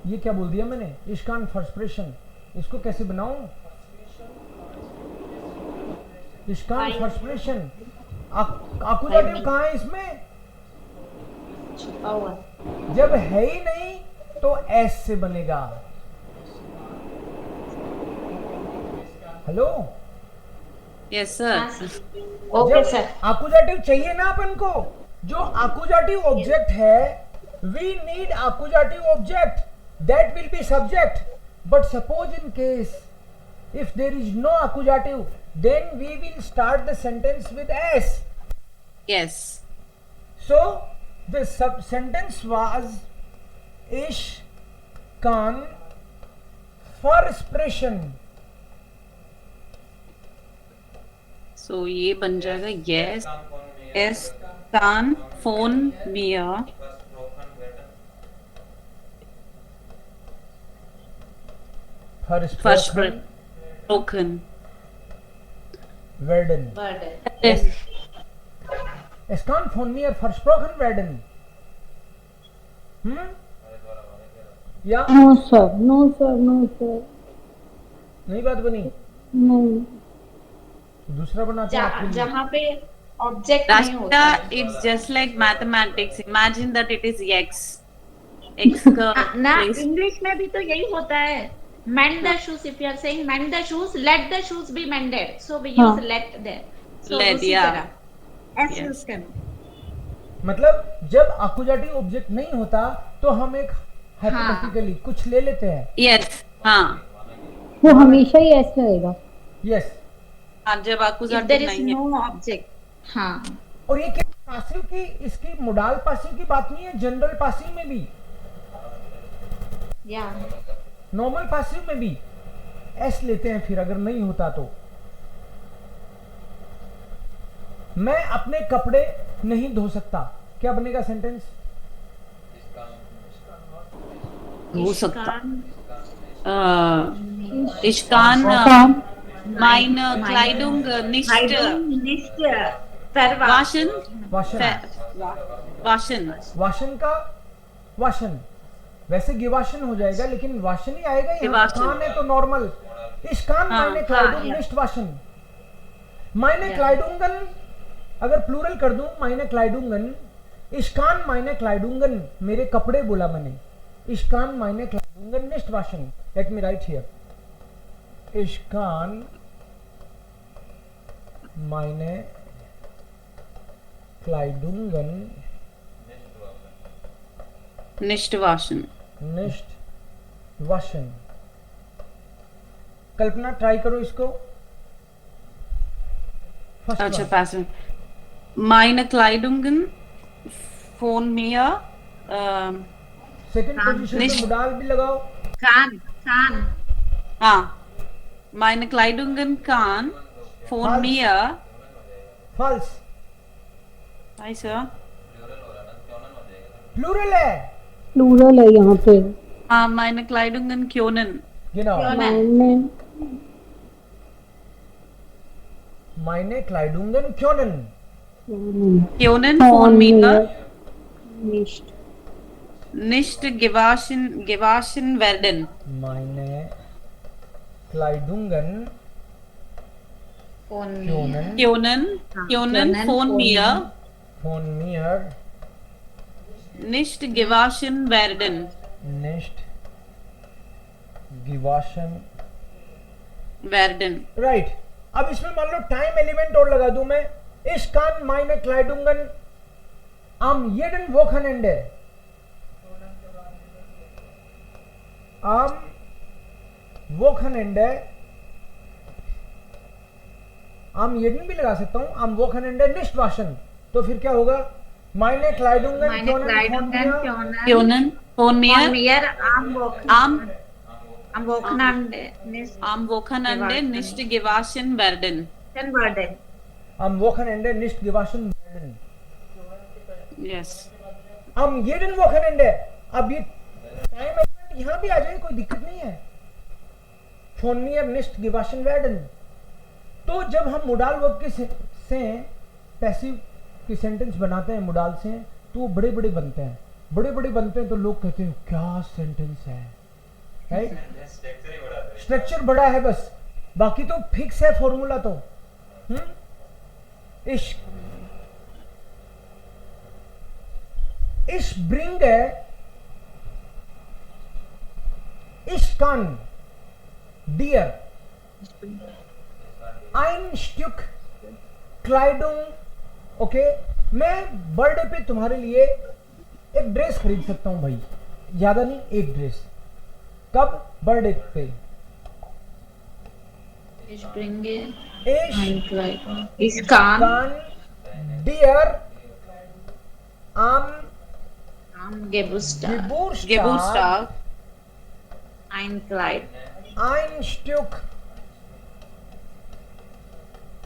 ये क्या बोल दिया मैंने? इसकान फर्स्प्रेशन, इसको कैसे बनाऊं? इसकान फर्स्प्रेशन, आकुजाटिव कहाँ है इसमें? छुपा हुआ। जब है ही नहीं तो एस से बनेगा। Hello, yes sir. Okay sir. आकुजाटिव चाहिए ना अपन को। जो आकुजाटिव ऑब्जेक्ट है, वी नीड आकुजाटिव object that will be subject. But suppose in case if there is no accusative, then we will start the sentence with s. Yes. So the sub sentence was ish kan versprechen. So ये बन जाएगा yes, es kann von mir Versprochen versprochen werden. Yes. Es kann von mir versprochen werden. या no sir, no sir, no sir, नहीं बात बनी। नहीं। दूसरा बनाते हैं। जहाँ पे ऑब्जेक्ट नहीं होता Rashida, है। it's just like mathematics. Imagine that it is x. X का ना place. इंग्लिश में भी तो यही होता है। mend the shoes, if you are saying mend the shoes, let the shoes be mended, so we use let there. So Let, उसी yeah. तरह s यूज करना। मतलब जब आकुजाटिव ऑब्जेक्ट नहीं होता तो हम एक हाइपोथेटिकली कुछ ले लेते हैं। Yes. हाँ। वो हमेशा ही ऐसा रहेगा। यस। हाँ, जब if accusative there is नहीं है। no object, हाँ। और ये क्या पासिव की, इसकी मोडाल पासिव की बात नहीं है, जनरल पासिव में भी, या नॉर्मल पासिव में भी एस लेते हैं। फिर अगर नहीं होता तो मैं अपने कपड़े नहीं धो सकता, क्या बनेगा सेंटेंस? हो सकता। Ich kann meine Kleidung nicht waschen. Waschen. वाशन का वाशन, वैसे गिवाशन हो जाएगा लेकिन वाशन ही आएगा। यहाँ गिवाशन। कान है तो नॉर्मल। इस कान हाँ, मायने क्लाइडुंग हाँ, निस्ट वाशन। मायने क्लाइडुंगन अगर प्लूरल कर दूं, मायने क्लाइडुंगन, इश्कान मायने क्लाइडुंगन, मेरे कपड़े बोला मैंने। इश्कान मायने क्लाइडुंगन निस्ट वाशन। Let me write here. इश्कान मायने क्लाइडुंगन Nicht waschen. निष्ठ वाशन। कल्पना ट्राई करो इसको। First अच्छा, one. passive. Meine Kleidungen von mir. Second position में निष्ठ। मुडाल भी लगाओ। कान हाँ. Meine Kleidungen kann von False. mir. False, Hi sir. Plural है। प्लूरल है यहाँ पे। हाँ, meine Kleidungen können. गिनाओ। मैंने मायने क्लाइडुंगन क्योनन। Können von mir निष्ठ nicht gewaschen werden. मायने क्लाइडुंगन क्योनन Können von mir phone मियर nicht gewaschen werden. निष्ठ गिवाशन। Werden. राइट। अब इसमें मान लो टाइम एलिमेंट और लगा दूं मैं। इस कान मायने क्लाइडुंगन आम येडन वोखनएंडे। आम वोखनएंडे, आम येडन भी लगा सकता हूं। आम वोखनएंडे निष्ट वाशन, तो फिर क्या होगा? meine Kleidungen Meine Kleidungen Kjonen, von mir, von mir am Wochenende am Wochenende nicht gewaschen werden. werden. am Wochenende nicht gewaschen werden. Yes. am jeden Wochenende. अब ये टाइम एलिमेंट यहाँ भी आ जाए, कोई दिक्कत नहीं है. von mir nicht gewaschen werden. तो जब हम मोडाल वर्ब के से पैसिव की सेंटेंस बनाते हैं मोडाल से, तो वो बड़े बड़े बनते हैं. बड़े बड़े बनते हैं तो लोग कहते हैं क्या सेंटेंस है, राइट? स्ट्रक्चर बड़ा है बस, बाकी तो फिक्स है फॉर्मूला तो. Ich bringe, ich kann dir ein Stück Kleidung, okay, मैं बर्थडे पे तुम्हारे लिए एक ड्रेस खरीद सकता हूं भाई, ज्यादा नहीं, एक ड्रेस. कब? बर्थडे पे. Ich bringe Ich Kleidung. Ich kann dir am Geburtstag Geburtstag ein Kleid ein Stück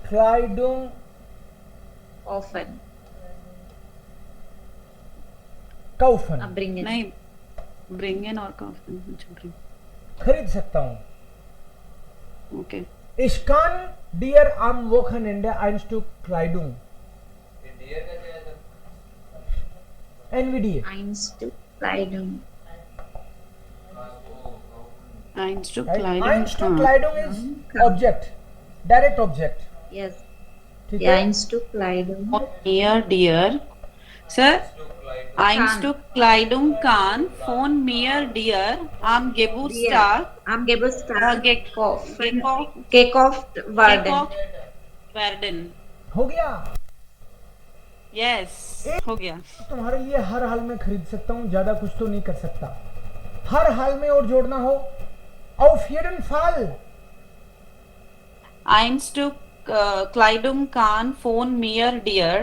Kleidung offen kaufen, bringen. नहीं, bringen और kaufen. अच्छा, bring. खरीद सकता हूं. Okay. Ich kann dir am Wochenende ein Stück Kleidung. डियर का क्या है sir? NVDA. Ein Stück Kleidung. Ein Stück Right? Kleidung. Ein Stück Kleidung is object, direct object. Yes. ठीक Ja, है? ein Stück Kleidung. Von mir, dear. Sir, ein Kann. Stück Kleidung kann von mir, dear, am Geburtstag Am Geburtstag gekauft gekauft werden. werden. हो गया. Yes, हो गया. तुम्हारे लिए हर हाल में खरीद सकता हूं, ज्यादा कुछ तो नहीं कर सकता. हर हाल में और जोड़ना हो, auf jeden Fall. Ein Stück Kleidung kann von mir, dear,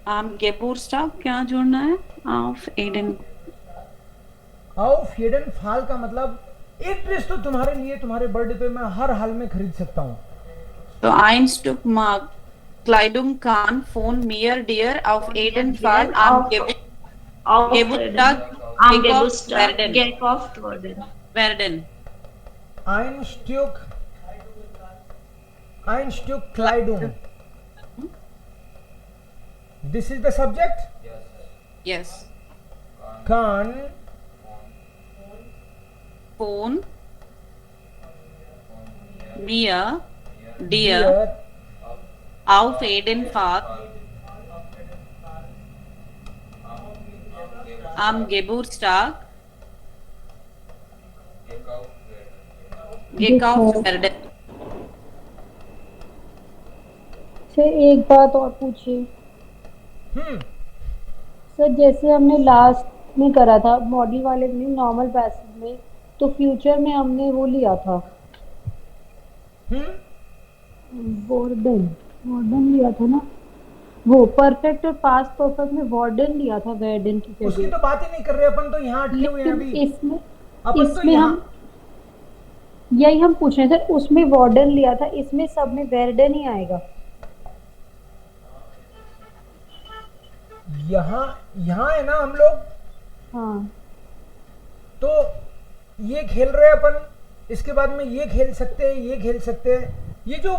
am Geburtstag क्या जोड़ना है? Auf jeden. auf jeden Fall का मतलब एक ड्रेस तो तुम्हारे लिए तुम्हारे बर्थडे पे मैं हर हाल में खरीद सकता हूं. So ein Stück Kleidung kann von mir, dear, auf jeden Fall am Geburtstag Am gekauft Geburtstag werden. gekauft worden. werden. Ein Stück Kleidung. This is the subject. Yes. Kann Von mir, dear, dir auf jeden Fall am Geburtstag gekauft werden. Sir एक बात और पूछिए sir, जैसे हमने last में करा था model वाले में, नॉर्मल पैसेज में, तो फ्यूचर में हमने वो लिया था वार्डन लिया था ना, वो परफेक्ट और पास्ट परफेक्ट में वार्डन लिया था वार्डन की उसकी जगह. तो बात ही नहीं कर रहे अपन, तो यहाँ अटके हुए हैं लेकिन अभी. इसमें अपन तो इसमें यहाँ हम यही हम पूछ रहे हैं सर, उसमें वार्डन लिया था, इसमें सब में वार्डन ही आएगा. यहाँ है ना हम लोग. हाँ, तो ये खेल रहे हैं अपन, इसके बाद में ये खेल सकते हैं, ये खेल सकते हैं. ये जो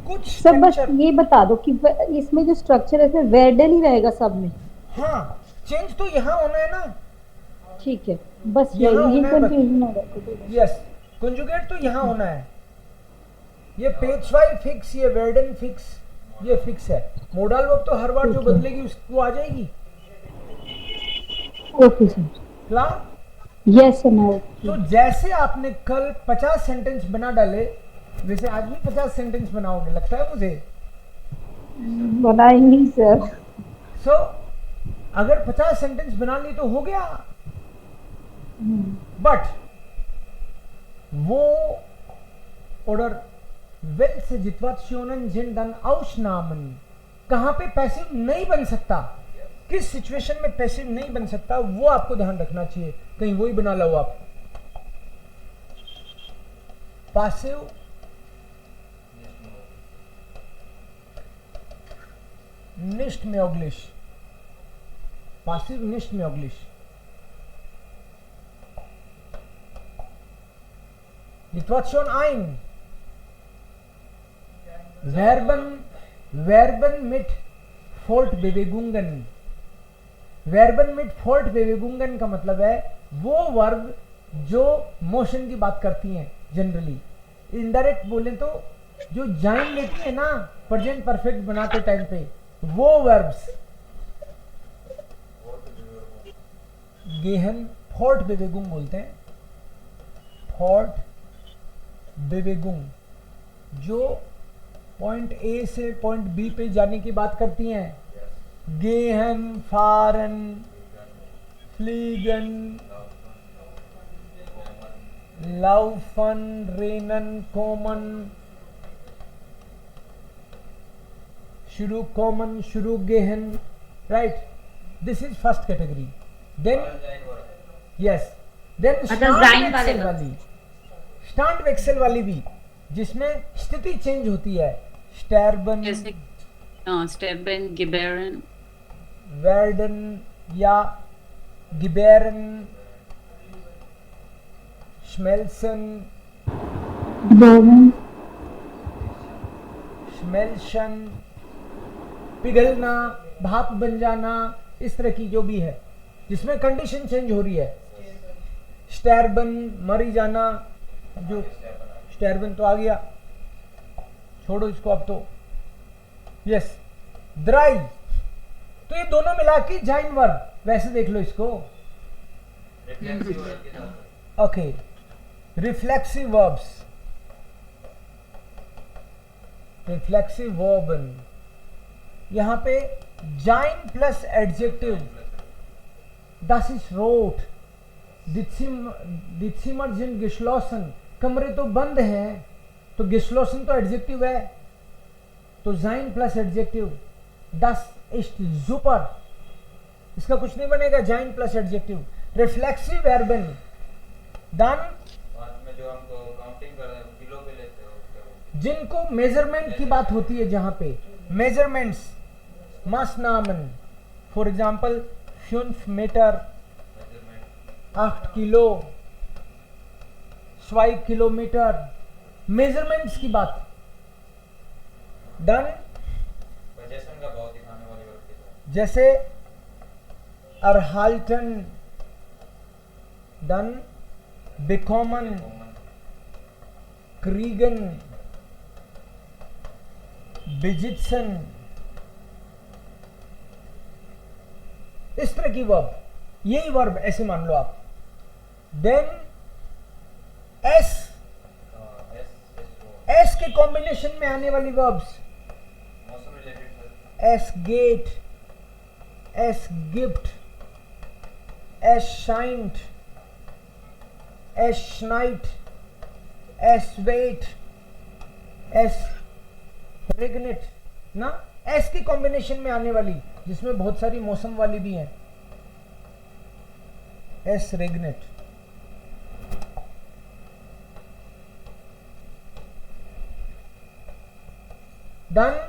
कुछ सब बस structure- ये बता दो कि इसमें जो स्ट्रक्चर है इसमें वार्डन ही रहेगा सब में. हाँ, चेंज तो यहाँ होना है ना. ठीक है, बस यहाँ यही होना है बस. कंफ्यूजन हो रहा था. यस, कंजुगेट तो यहाँ होना है. ये पेशवाई फिक्स, ये वर्डन फिक्स, ये फिक्स है. मोडल वर्ब तो हर बार जो बदलेगी उसको आ जाएगी. Okay sir. Clear? Yes sir. Now तो जैसे आपने कल 50 सेंटेंस बना डाले, वैसे आज भी 50 सेंटेंस बनाओगे लगता है मुझे. बनाएंगे सर. सो अगर 50 सेंटेंस बना ली तो हो गया. बट वो ऑर्डर वेल से जित्वात्स्योनन जिन दन औष्णामन, कहां पे पैसिव नहीं बन सकता, किस सिचुएशन में पैसिव नहीं बन सकता, वो आपको ध्यान रखना चाहिए, कहीं वही बना लो आप। पासिव निष्ठ में ऑग्लिश, पासिव निष्ठ में ऑग्लिश। Situation ein. Verben mit Fortbewegungen. Verben mit Fortbewegungen का मतलब है वो वर्ब जो मोशन की बात करती हैं जनरली। इनडायरेक्ट बोलें तो जो जाइन लेती है ना प्रेजेंट परफेक्ट बनाते टाइम पे, वो वर्ब्स गेहन Fortbewegung बोलते हैं। Fortbewegung जो पॉइंट ए से पॉइंट बी पे जाने की बात करती हैं। गेहन, फारन, फ्लीगन, लाउफन, रेनन, कॉमन, शुरू कॉमन, शुरू गेहन, right. This is first category. Then yes, then स्टैंड वेक्सेल वाली भी, जिसमें स्थिति चेंज होती है। स्टैर्बन, स्टेबन, गिबेरन, वेर्डन या गिबेरन, श्मेल्सन, श्मेल्शन, पिघलना, भाप बन जाना, इस तरह की जो भी है जिसमें कंडीशन चेंज हो रही है। स्टैर्बन, मरी जाना, जो स्टैर्बन तो आ गया, छोड़ो इसको अब तो। यस, द्राई, तो ये दोनों मिला के जाइन वर्ब, वैसे देख लो इसको। ओके, रिफ्लेक्सिव वर्ब्स, रिफ्लेक्सिव वर्बन, यहां पे जाइन plus adjective. Das ist rot, दित्सिमर जिन गिश्लोसन, कमरे तो बंद हैं, तो गिश्लोसन तो एडजेक्टिव है, तो जाइन plus adjective. Das ist super, इसका कुछ नहीं बनेगा, जाइन प्लस एडजेक्टिव। रिफ्लेक्सिव वर्बन, डन, में जो हमको काउंटिंग कर रहे हैं किलो पे लेते हो, जिनको मेजरमेंट की बात होती है, जहां पे मेजरमेंट्स, मासनामन, for example 5 metre, 8 kilo, 2 kilometre, measurements की बात। डन, पोजीशन का बहुत दिखाने वाली वर्ब के साथ, जैसे अरहाल्टन, डन, बिकॉमन, क्रीगन, बिजिटसन, इस तरह की वर्ब, यही वर्ब ऐसे मान लो आप। देन एस, एस के कॉम्बिनेशन में आने वाली वर्ब्स, मौसम रिलेटेड, एस गेट, एस गिफ्ट, एस शाइंट, एस श्नाइट, एस वेट, एस रेगनेट ना, एस की कॉम्बिनेशन में आने वाली, जिसमें बहुत सारी मौसम वाली भी हैं। एस रेगनेट, डन।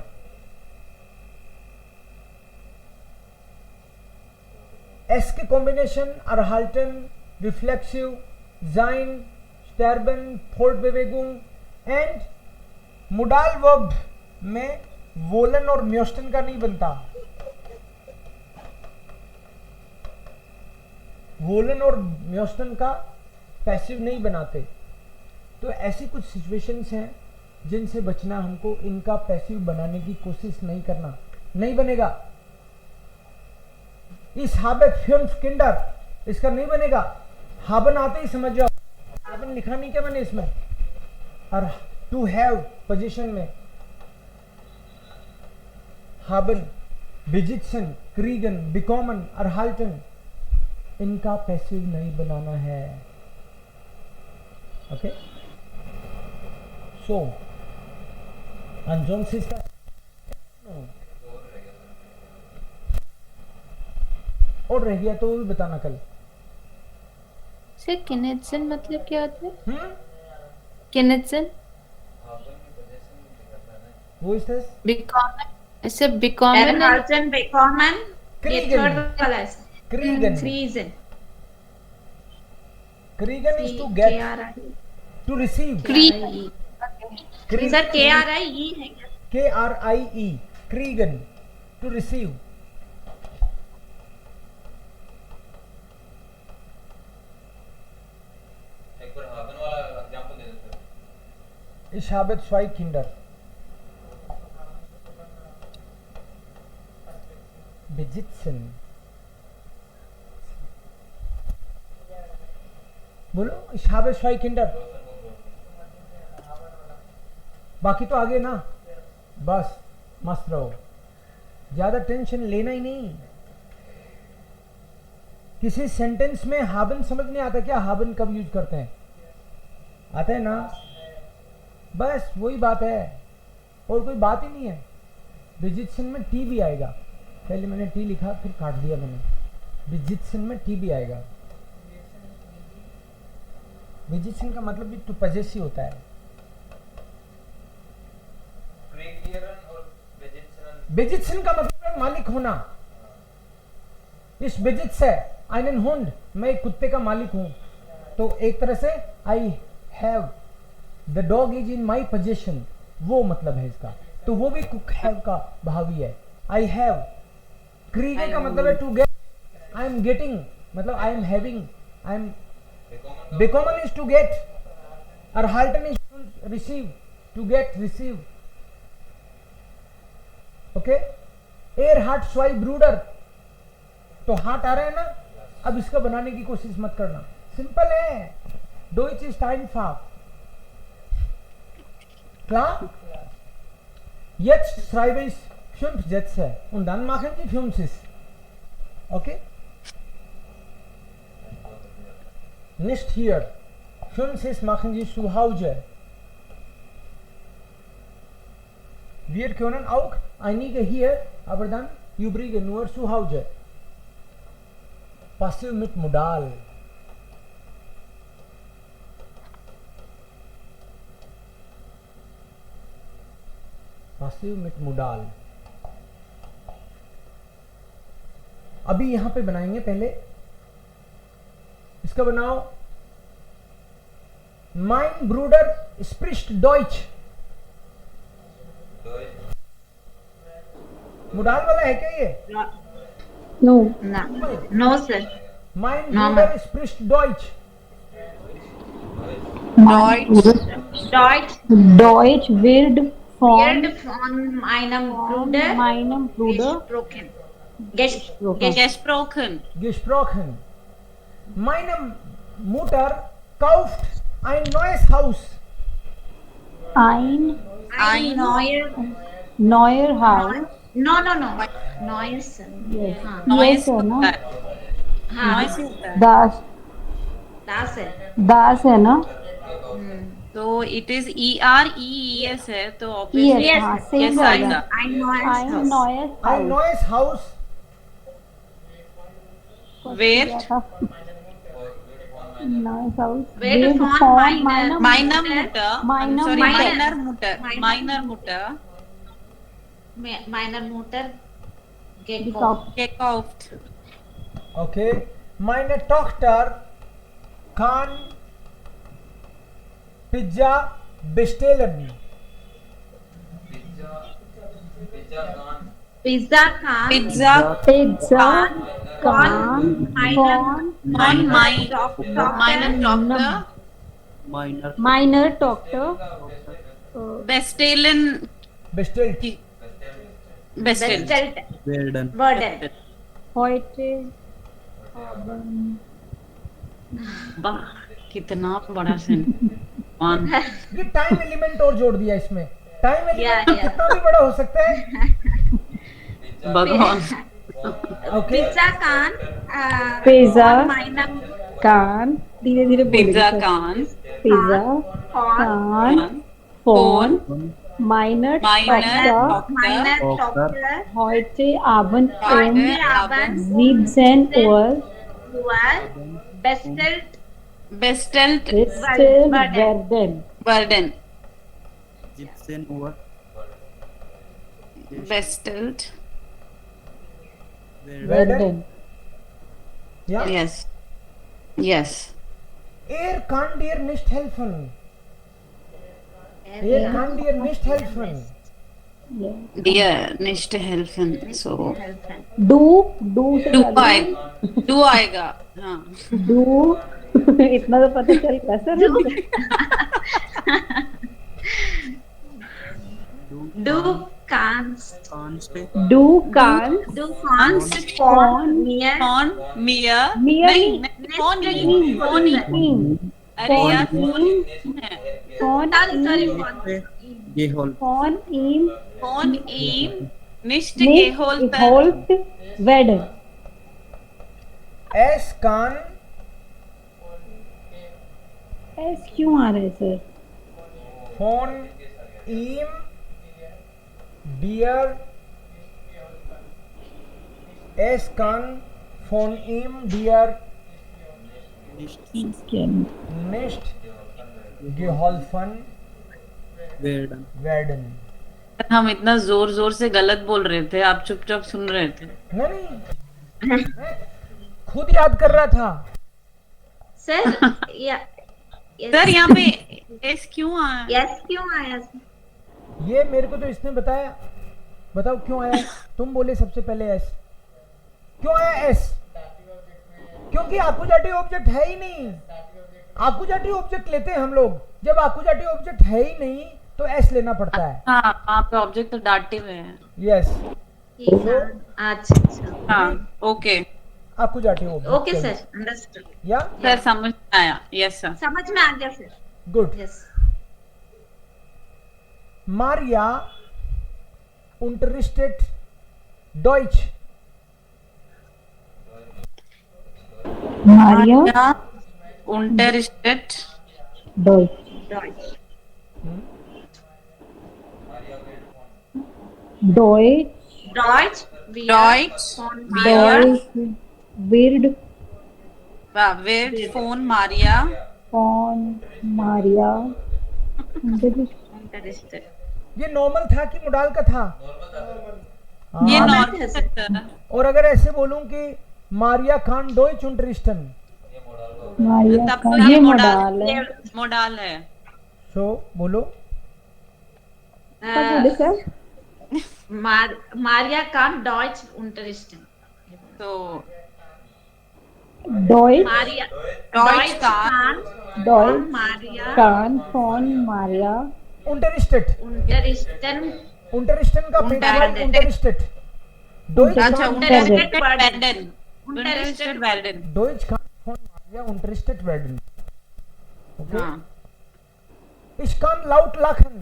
एस के कॉम्बिनेशन अरहाल्टन, रिफ्लेक्सिव, जाइन, स्टैर्बन, फोर्टबेवेगुंग एंड मोडाल वर्ब में वोलन और म्योस्टन का नहीं बनता। वोलन और म्योस्टन का पैसिव नहीं बनाते। तो ऐसी कुछ सिचुएशंस हैं जिनसे बचना, हमको इनका पैसिव बनाने की कोशिश नहीं करना, नहीं बनेगा। इस हाबे फ्यून्फ किंडर, इसका नहीं बनेगा। हाबन आते ही समझ जाओ, हाबन लिखा नहीं क्या मैंने इसमें, और टू हैव पोजीशन में हाबन, बिजिटसन, क्रीगन, बिकॉमन, अरहाल्टन, इनका पैसिव नहीं बनाना है। ओके, सो अंजोंगसिस का और रह गया तो वो भी बताना कल। सर किनेत्सन मतलब क्या होता है? किनेत्सन वो इस तरह बिकॉमन ऐसे बिकॉमन Erhalten bekommen ये Kriegen. थर्ड वाला है Kriegen. Kriegen Kriegen is to get, to receive. Sir KRIE है क्या? KRIE, Kriegen, to receive. एक बार हाबन वाला एग्जांपल दे दो sir. Ich habe 2 Kinder. Besitzen. बोलो ich habe 2 Kinder. बाकी तो आगे ना, बस मस्त रहो, ज्यादा टेंशन लेना ही नहीं। किसी सेंटेंस में हाबन समझ नहीं आता क्या? हाबन कब यूज करते हैं? आता है ना, बस वही बात है और कोई बात ही नहीं है। बिजित्सन में टी भी आएगा, पहले मैंने टी लिखा फिर काट दिया मैंने। बिजित्सन में टी भी आएगा। बिजित्सन का मतलब भी टू पजेस ही होता है। बेजित्सन का मतलब है मालिक होना। इस बेजित्स है einen Hund, मैं एक कुत्ते का मालिक हूं, तो एक तरह से I have the dog is in my possession, वो मतलब है इसका। तो वो भी कुक हैव का भावी है। आई हैव क्रीगे का मतलब है to get, I am getting मतलब I am having, I am बेकॉमन इज टू गेट, और हाल्टन is to receive, to get receive. Okay, एर हार्ट स्वाई ब्रूडर, तो हार्ट आ रहा है ना, अब इसका बनाने की कोशिश मत करना, सिंपल है। डोइच इज टाइनफाक klar? Jetzt schreibe ich 5 Sätze und dann machen Sie 5. Okay? Nicht hier. 5 machen Sie zu Hause. Wir können auch einige hier, aber dann übrige nur zu Hause. Passiv mit Modal. Passive mit modal। अभी यहां पे बनाएंगे, पहले इसका बनाओ। Mein Bruder spricht Deutsch। Modal वाला है क्या ये? No no sir. Mein Bruder spricht Deutsch। Deutsch wird von meinem Bruder gesprochen. Meine Mutter kauft ein neues Haus। ein neuer Haus। No neues yes Noise है ना, noise होता है। दास है ना, तो इट इज EREES है, तो ऑब्वियसली yes हाँ सेम yes होगा। आएगा। ein neues Haus। Where neues Haus Where von meiner Mutter, I'm sorry, meiner Mutter gekauft। Okay, meine Tochter kann Pizza bestellen। Pizza meiner Tochter bestellt heute वाह कितना बड़ा sentence. ये time element और जोड़ दिया इसमें। टाइम एलिमेंट कितना भी बड़ा हो सकता है। भगवान। Pizza kann धीरे धीरे pizza can't pizza can't phone Meiner Meiner Tochter Meiner Tochter Tochter heute Abend Heute Abend 17 Uhr bestellt bestellt werden. werden. 17 Uhr Bestellt. Werden. Ja? Yes. Yes. Er kann dir nicht helfen. Er kann dir nicht helfen. Yeah. Dir nicht helfen. So. Do से Du क्या आएगा. Du आएगा. हाँ. do इतना तो पता चल रहा sir du kannst do can't du kannst von mir Von mir. Mir नहीं. नहीं. Von नहीं. Von नहीं. ihm अरे यार von है. von sorry ihm Geholt von ihm Von ihm nicht nicht geholt geholt werden. Es kann S क्यों आ रहा है sir? von ihm dir es kann von ihm dir nicht geholfen werden. हम इतना जोर जोर से गलत बोल रहे थे, आप चुपचाप सुन रहे थे. नहीं मैं खुद याद कर रहा था. सर या सर यहाँ पे एस क्यों आया? यस क्यों आया ये मेरे को तो इसने बताया. बताओ क्यों आया? तुम बोले सबसे पहले एस. क्यों आया एस? क्योंकि आकुजाटिव ऑब्जेक्ट है ही नहीं. आकुजाटिव ऑब्जेक्ट लेते हैं हम लोग. जब आकुजाटिव ऑब्जेक्ट है ही नहीं तो एस लेना पड़ता है. हाँ, वहाँ पे ऑब्जेक्ट तो डाटिव है. यस. अच्छा अच्छा हाँ, ओके. आकुजाटिव ऑब्जेक्ट. ओके सर अंडरस्टूड या सर समझ में आया. Yes sir. समझ में आ गया sir. Good. Yes Maria unterrichtet Deutsch. Maria unterrichtet Deutsch. Deutsch Deutsch Deutsch Deutsch wird wird von Maria interested ये नॉर्मल था कि मोडाल का था? ये हाँ, नॉर्मल है सर. और अगर ऐसे बोलूं कि Maria Khan Deutsch unterrichten Maria तब का तो ये ये मॉडल है. मोडाल है. सो बोलो. क्या बोले सर? मारिया कान डॉइच unterrichten तो Deutsch मारिया Deutsch कान Deutsch Maria kann von Maria unterrichtet. unterrichten का पेटवर्ड unterrichtet. डोइच अच्छा Khan unterrichtet werden. Unterrichtet werden. Deutsch Khan von Maria unterrichtet werden. Okay. हाँ. Ich kann laut lachen.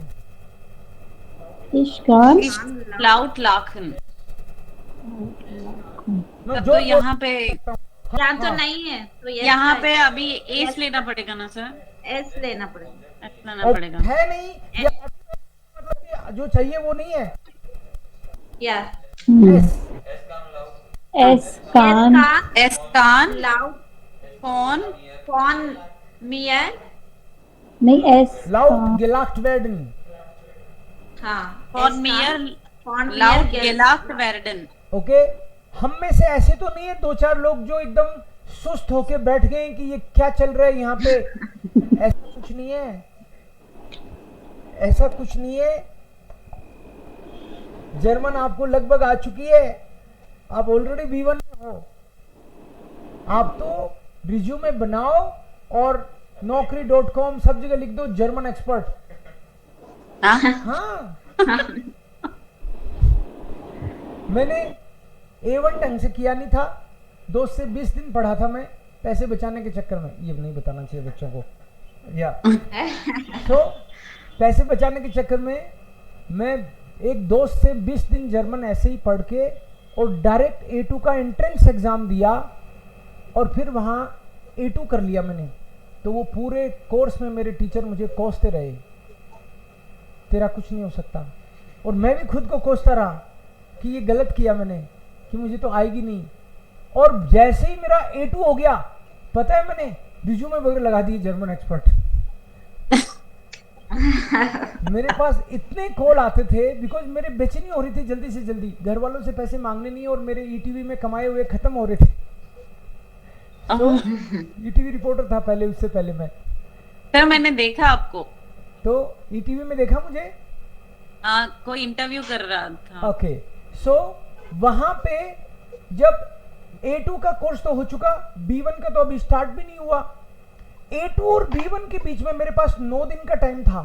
Ich kann Laut lachen. मैं तब जो तो यहाँ पे यहाँ तो नहीं है तो यहाँ पे अभी एस लेना पड़ेगा ना सर? एस लेना पड़ेगा. एस लेना पड़ेगा. है नहीं ये मतलब कि जो चाहिए वो नहीं है. या es kann एस कान लाउड फोन फॉन मियर नहीं es laut gelacht werden. हाँ फोन मियर फॉन लाउड गेलाफ्ट वेर्डन. ओके. हम में से ऐसे तो नहीं है दो चार लोग जो एकदम सुस्त होके बैठ गए हैं कि ये क्या चल रहा है यहाँ पे. ऐसा कुछ नहीं है. ऐसा कुछ नहीं है. जर्मन आपको लगभग आ चुकी है. आप ऑलरेडी B1 में हो. आप तो रिज्यूमे बनाओ और naukri.com सब जगह लिख दो जर्मन एक्सपर्ट. हाँ. मैंने A1 ढंग से किया नहीं था. 2 से 20 दिन पढ़ा था मैं पैसे बचाने के चक्कर में. ये नहीं बताना चाहिए बच्चों को. या तो पैसे बचाने के चक्कर में मैं एक दोस्त से 20 दिन जर्मन ऐसे ही पढ़ के और डायरेक्ट A2 का एंट्रेंस एग्जाम दिया और फिर वहाँ A2 कर लिया मैंने. तो वो पूरे कोर्स में मेरे टीचर मुझे कोसते रहे. तेरा कुछ नहीं हो सकता। और मैं भी खुद को कोसता रहा कि ये गलत किया मैंने, कि मुझे तो आएगी नहीं। और जैसे ही मेरा A2 हो गया, पता है मैंने रिज्यूमे वगैरह लगा दिए जर्मन एक्सपर्ट। मेरे पास इतने कॉल आते थे, बिकॉज मेरे बेचैनी हो रही थी जल्दी से जल्दी, घर वालों से पैसे मांगने नहीं और मेरे ETV में कमाए हुए खत्म हो रहे थे। तो ETV रिपोर्टर था पहले, उससे पहले मैं। सर मैंने देखा आपको, तो ETV में देखा मुझे, कोई इंटरव्यू कर रहा था। ओके, सो वहां पे जब A2 का कोर्स तो हो चुका, B1 का तो अभी स्टार्ट भी नहीं हुआ। A2 और B1 के बीच में मेरे पास 9 दिन का टाइम था।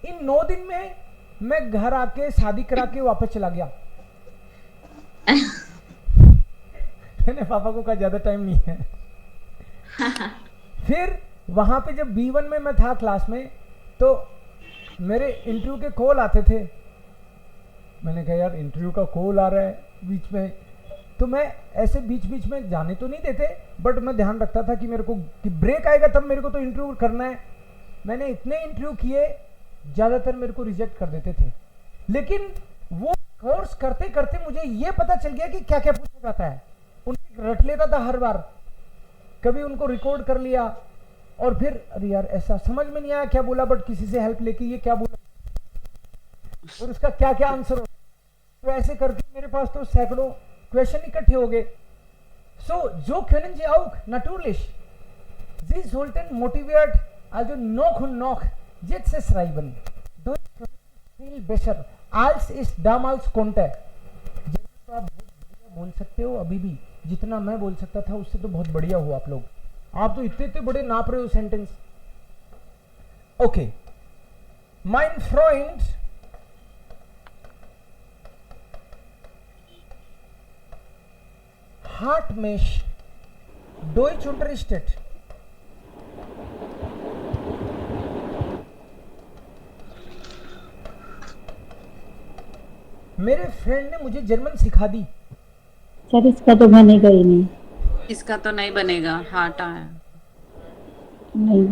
इन 9 दिन में मैं घर आके शादी करा के वापस चला गया। मैंने पापा को कहा ज्यादा टाइम नहीं है। फिर वहां पे जब B1 में मैं था क्लास में, तो मेरे इंटरव्यू के कॉल आते थे। मैंने कहा यार इंटरव्यू का कॉल आ रहा है बीच में, तो मैं ऐसे बीच बीच में जाने तो नहीं देते, बट मैं ध्यान रखता था कि मेरे को कि ब्रेक आएगा तब मेरे को तो इंटरव्यू करना है। मैंने इतने इंटरव्यू किए, ज्यादातर मेरे को रिजेक्ट कर देते थे। लेकिन वो कोर्स करते करते मुझे ये पता चल गया कि क्या क्या पूछा जाता है। उनकी रट लेता था हर बार, कभी उनको रिकॉर्ड कर लिया, और फिर अरे यार ऐसा समझ में नहीं आया क्या बोला, बट किसी से हेल्प लेके ये क्या बोला और उसका क्या क्या आंसर हो। तो ऐसे करके मेरे पास तो सैकड़ों क्वेश्चन इकट्ठे हो गए। So, so können Sie auch natürlich. Sie sollten motiviert, also noch und noch jetzt schreiben. Deutsch viel besser als ich damals konnte. तो आप बहुत बढ़िया बोल सकते हो अभी भी, जितना मैं बोल सकता था उससे तो बहुत बढ़िया हो आप लोग। आप तो इतने बड़े नाप रहे हो sentence. Okay, mein Freund hat mich Deutsch unterrichtet. मेरे फ्रेंड ने मुझे जर्मन सिखा दी। सर इसका तो बनेगा ही नहीं। इसका तो नहीं बनेगा, हार्ट आया नहीं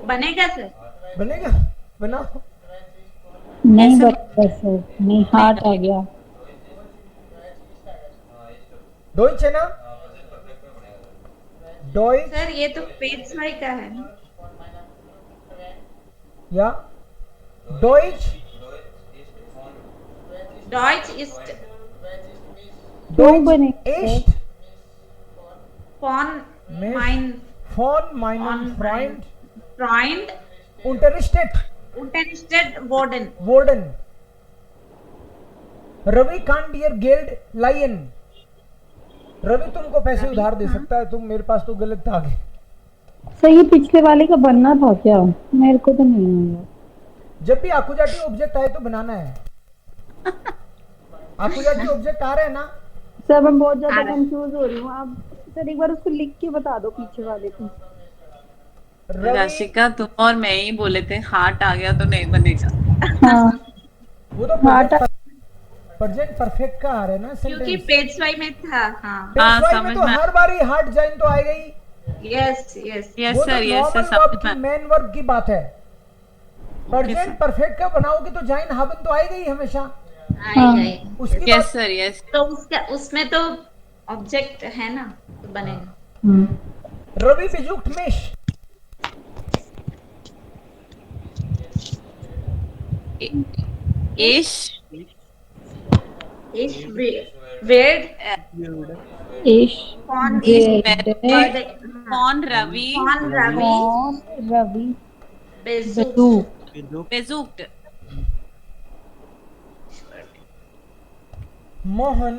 बनेगा सर? बनेगा, बनाओ। नहीं बनेगा सर, नहीं हार्ट आ गया। डॉइच है ना, डॉइच सर ये तो पेज वाई का है ना? या डॉइच, डॉइच इस्ट डॉइच एस्ट फॉन माइन von meinem Freund Freund unterrichtet worden. Ravi कांट डियर गेल्ड लायन। रवि तुमको पैसे उधार दे सकता है, तुम मेरे पास तो गलत था आगे। सही, पिछले वाले का बनना था क्या? मेरे को तो नहीं आया। जब भी आकुजाटी ऑब्जेक्ट आए तो बनाना है। आकुजाटी ऑब्जेक्ट आ रहे हैं ना सर? मैं बहुत ज्यादा कंफ्यूज हो रही हूँ। आप सर एक बार उसको लिख के बता दो पीछे वाले को। राशिका तुम और मैं ही बोले थे हार्ट आ गया तो नहीं बनेगा। हाँ वो तो प्रेजेंट परफेक्ट का आ रहा है ना सेंटेंस, क्योंकि पेज वाई में था। हाँ समझ में। तो हर बार ही हार्ट जाइन तो आएगा ही। Yes yes yes sir, yes sir, समझ में। मेन वर्ब की बात है। प्रेजेंट परफेक्ट का बनाओगे तो जाइन हाबन तो आएगा ही हमेशा। उसकी यस सर, यस। तो उसमें तो ऑब्जेक्ट है ना, तो बनेगा। Ravi besucht mich। Ich werd von Ravi besucht। Mohan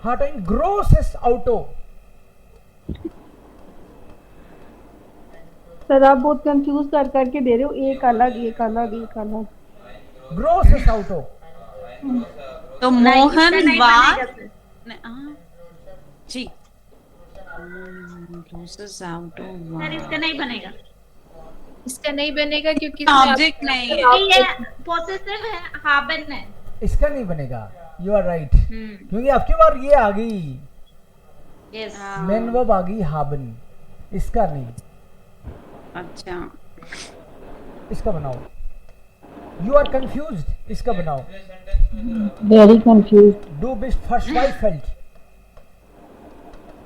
hat ein großes Auto। Sir आप बहुत कंफ्यूज कर करके दे रहे हो, एक अलग एक अलग एक अलग। ग्रोसेस ऑटो तो मोहन वाज जी ग्रोसेस ऑटो। सर इसका नहीं बनेगा, इसका नहीं बनेगा क्योंकि ऑब्जेक्ट नहीं है, ये पॉसेसिव है, हाबन है। इसका नहीं बनेगा, यू आर राइट। क्योंकि आपकी बार ये आ गई, यस मेन वर्ब आ गई हाबन। इसका नहीं, अच्छा इसका बनाओ। यू आर कंफ्यूज्ड, इसका बनाओ। Very confused. डू बिस्ट फर्स्ट वाई फेल्ट।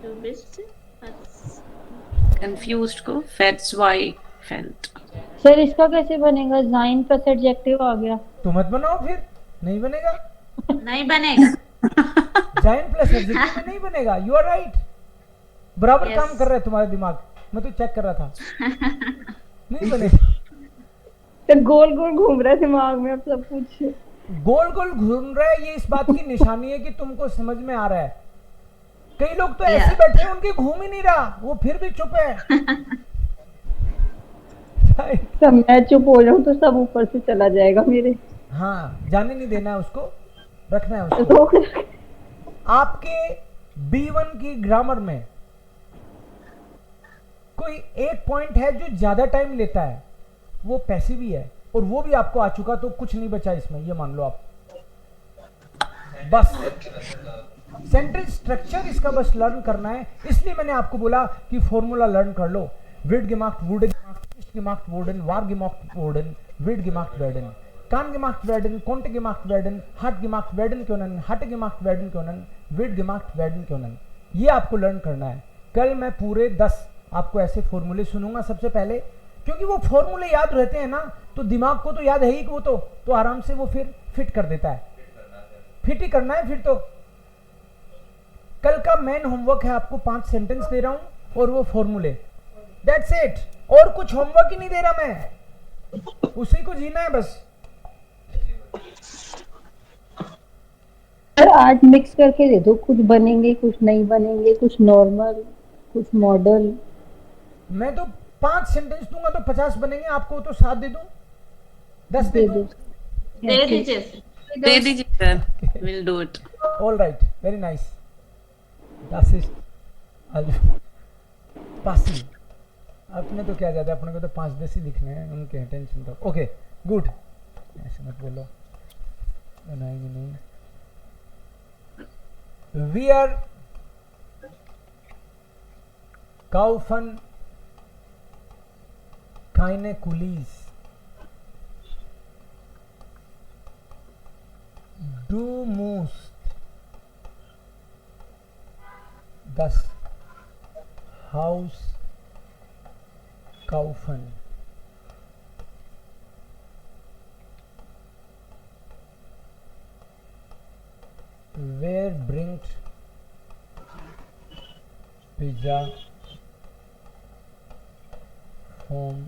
To best. कंफ्यूज्ड को फेट्स वाई फेल्ट। सर इसका कैसे बनेगा? जाइन प्लस एडजेक्टिव आ गया। तो मत बनाओ फिर, नहीं बनेगा। नहीं बनेगा। जाइन प्लस एडजेक्टिव में नहीं बनेगा। यू आर राइट, बराबर Yes. काम कर रहा है तुम्हारा दिमाग, मैं तो चेक कर रहा था। नहीं बनेगा। तो गोल गोल घूम रहा है दिमाग में अब सब कुछ। गोल गोल घूम रहा है, ये इस बात की निशानी है कि तुमको समझ में आ रहा है। कई लोग तो ऐसे बैठे हैं, उनके घूम ही नहीं रहा, वो फिर भी चुप है। सब मैं चुप हो जाऊं तो सब ऊपर से चला जाएगा मेरे। हाँ, जाने नहीं देना है उसको, रखना है उसको। आपके B1 की ग्रामर में कोई एक पॉइंट है जो ज्यादा टाइम लेता है, वो पैसिव ही है, और वो भी आपको आ चुका, तो कुछ नहीं बचा इसमें, ये मान लो आप। बस सेंटेंस स्ट्रक्चर इसका बस लर्न करना है, इसलिए मैंने आपको बोला कि फॉर्मूला लर्न कर लो। विड gemacht wooden, ist gemacht wurden, war gemacht wurden, wird gemacht werden, kann gemacht werden, konnte gemacht werden, hat gemacht werden können, hatte gemacht werden können, wird gemacht werden können। ये आपको learn करना है। कल मैं पूरे 10 आपको ऐसे फॉर्मूले सुनूंगा सबसे पहले, क्योंकि वो फॉर्मूले याद रहते हैं ना, तो दिमाग को तो याद है ही कि वो तो आराम से वो फिर फिट कर देता है। फिट ही करना है फिर तो। कल का मेन होमवर्क है, आपको 5 सेंटेंस दे रहा हूं और वो फॉर्मूले, दैट्स इट। और कुछ होमवर्क ही नहीं दे रहा मैं, उसी को जीना है बस। आज मिक्स करके दे दो, कुछ बनेंगे कुछ नहीं बनेंगे, कुछ नॉर्मल कुछ मॉडल। मैं तो 5 सेंटेंस दूंगा तो 50 बनेंगे, आपको तो 7 दे दूं, 10 दे दूं। दे दीजिए सर। दे दीजिए sir, will do it. All right, very nice. Das ist also Pasi. अपने तो क्या जाता है, अपने को तो 5-10 ही लिखने हैं, उनके टेंशन तो। ओके गुड, ऐसे मत बोलो, बनाएंगे नहीं। Wir kaufen keine Kulis। Du musst das Haus kaufen। Wer bringt Pizza vom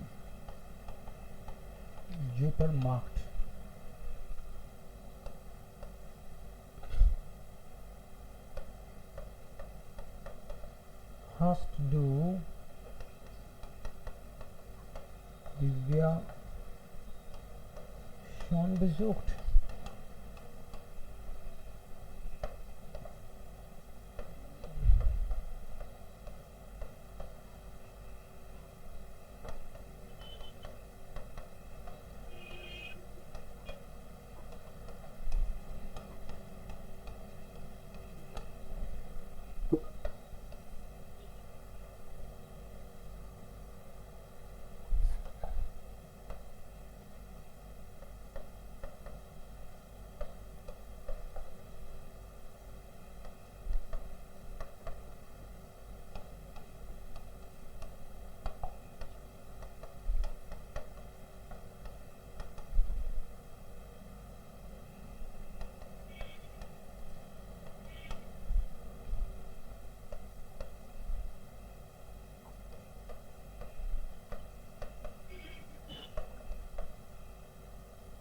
Supermarkt? Hast du Divya schon besucht?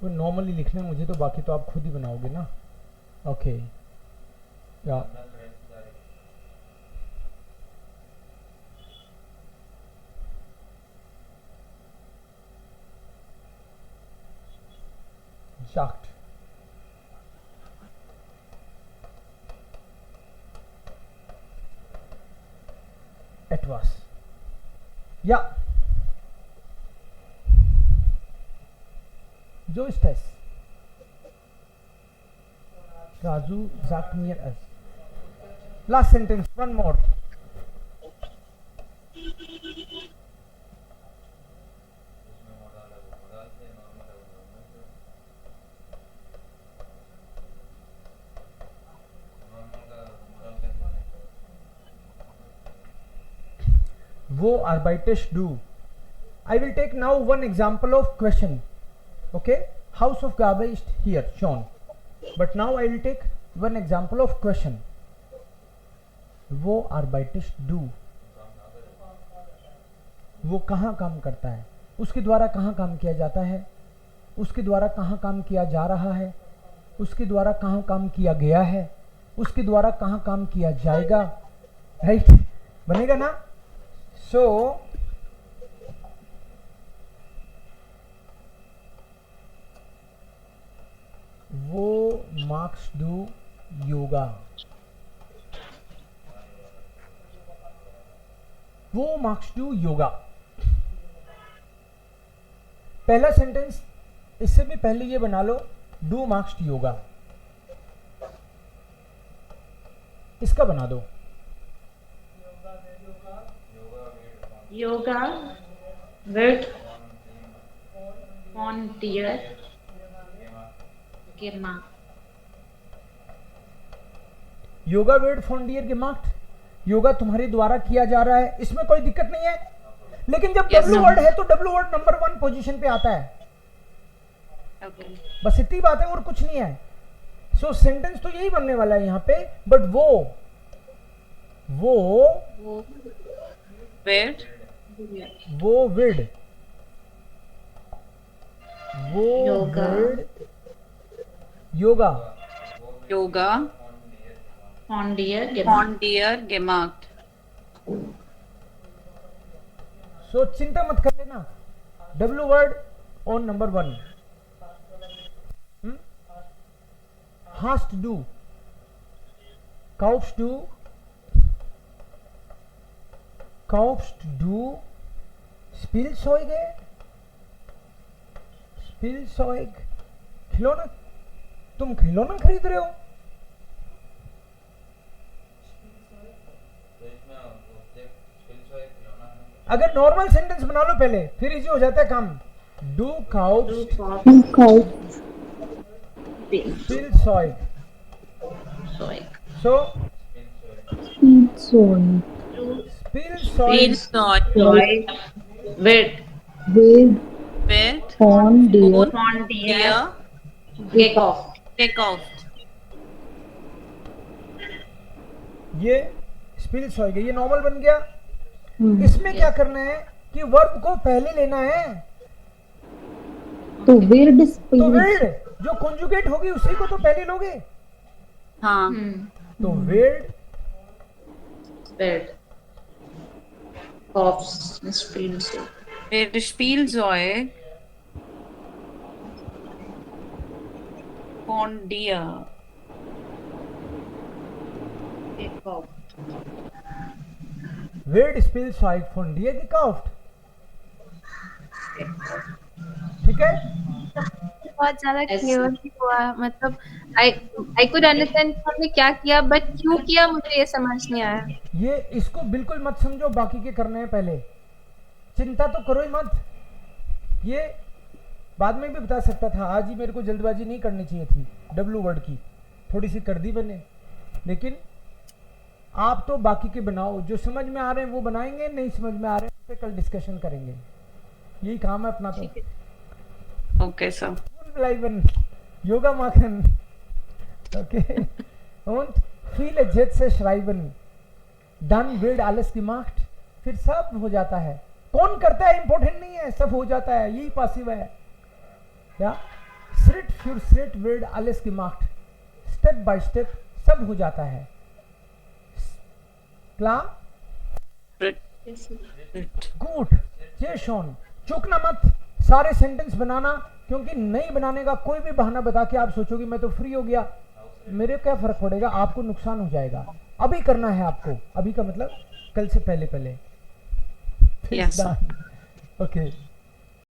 वो नॉर्मली लिखना है मुझे तो, बाकी तो आप खुद ही बनाओगे ना। ओके या shocked। Etwas। Ja। So ist es। Raju sagt mir es। Last sentence, one more। इसमें मोडाल है वो मोडाल से नॉर्मल है वो नॉर्मल से नॉर्मल का मोडाल कैसे बनेगा वो arbeites du. I will take now one example of question. Okay, house of Gabe is here shown, but now I will take one example of question. वो arbeites du, वो कहाँ काम करता है, उसके द्वारा कहाँ काम किया जाता है, उसके द्वारा कहाँ काम किया जा रहा है, उसके द्वारा कहाँ काम किया गया है, उसके द्वारा कहाँ काम किया जाएगा. राइट, बनेगा ना. सो वो मार्क्स डू योगा, वो मार्क्स डू योगा. पहला सेंटेंस इससे भी पहले ये बना लो, डू मार्क्स योगा. इसका बना दो. Yoga wird von dir gemacht. Yoga वेड फॉन डियर gemacht. योगा तुम्हारे द्वारा किया जा रहा है, इसमें कोई दिक्कत नहीं है. लेकिन जब Yes, डब्ल्यू no. वर्ड है तो डब्ल्यू वर्ड नंबर 1 पोजीशन पे आता है. Okay. बस इतनी बात है और कुछ नहीं है. सो सेंटेंस तो यही बनने वाला है यहाँ पे. बट वो Wird वो विड, वो योगा. विड yoga. Yoga Von dir gemacht. von dir gemacht. सो चिंता मत कर लेना. W word on number 1. hast du, kaufst du, kaufst du Spielzeuge, Spielzeug, खिलौना. तुम खिलौना खरीद रहे हो. तो इसमें ऑब्जेक्ट स्किल्स है खिलौना है. अगर नॉर्मल सेंटेंस बना लो पहले, फिर इजी हो जाता है काम. डू काउफ्स्ट Spielzeug. So Spielzeug Spielzeug Wird wird von dir von dir gekauft. gekauft. ये Spielzeug है, ये नॉर्मल बन गया. इसमें क्या करना है कि वर्ब को पहले लेना है. तो विर्ड तो विर्ड जो कॉन्जुगेट होगी उसी को तो पहले लोगे. हाँ. तो weird Wird kaufst Spielzeug. Wird Spielzeug von dir Gekauft. Weird Spielzeug von dir gekauft. ठीक है. बहुत ज्यादा क्लियर नहीं हुआ. मतलब आई कुड अंडरस्टैंड हमने क्या किया, बट क्यों किया मुझे ये समझ नहीं आया. ये इसको बिल्कुल मत समझो, बाकी के करने हैं पहले. चिंता तो करो ही मत. ये बाद में भी बता सकता था. आज ही मेरे को जल्दबाजी नहीं करनी चाहिए थी. डब्ल्यू वर्ड की थोड़ी सी कर दी मैंने. लेकिन आप तो बाकी के बनाओ. जो समझ में आ रहे हैं वो बनाएंगे, नहीं समझ में आ रहे हैं उस पर कल डिस्कशन करेंगे. यही काम है अपना. तो Okay, sir. bleiben, Yoga machen. Okay. Und viele Sätze schreiben. Dann wird alles gemacht. फिर सब हो जाता है. कौन करता है इंपॉर्टेंट नहीं है, सब हो जाता है. यही पासिव है. या Schritt für Schritt wird alles gemacht. Step by step सब हो जाता है. Klar? Gut. Sehr schön. चूकना मत. सारे सेंटेंस बनाना, क्योंकि नहीं बनाने का कोई भी बहाना बता के आप सोचोगे मैं तो फ्री हो गया, मेरे क्या फर्क पड़ेगा. आपको नुकसान हो जाएगा. अभी करना है आपको. अभी का मतलब कल से पहले. Yes, sir. ओके.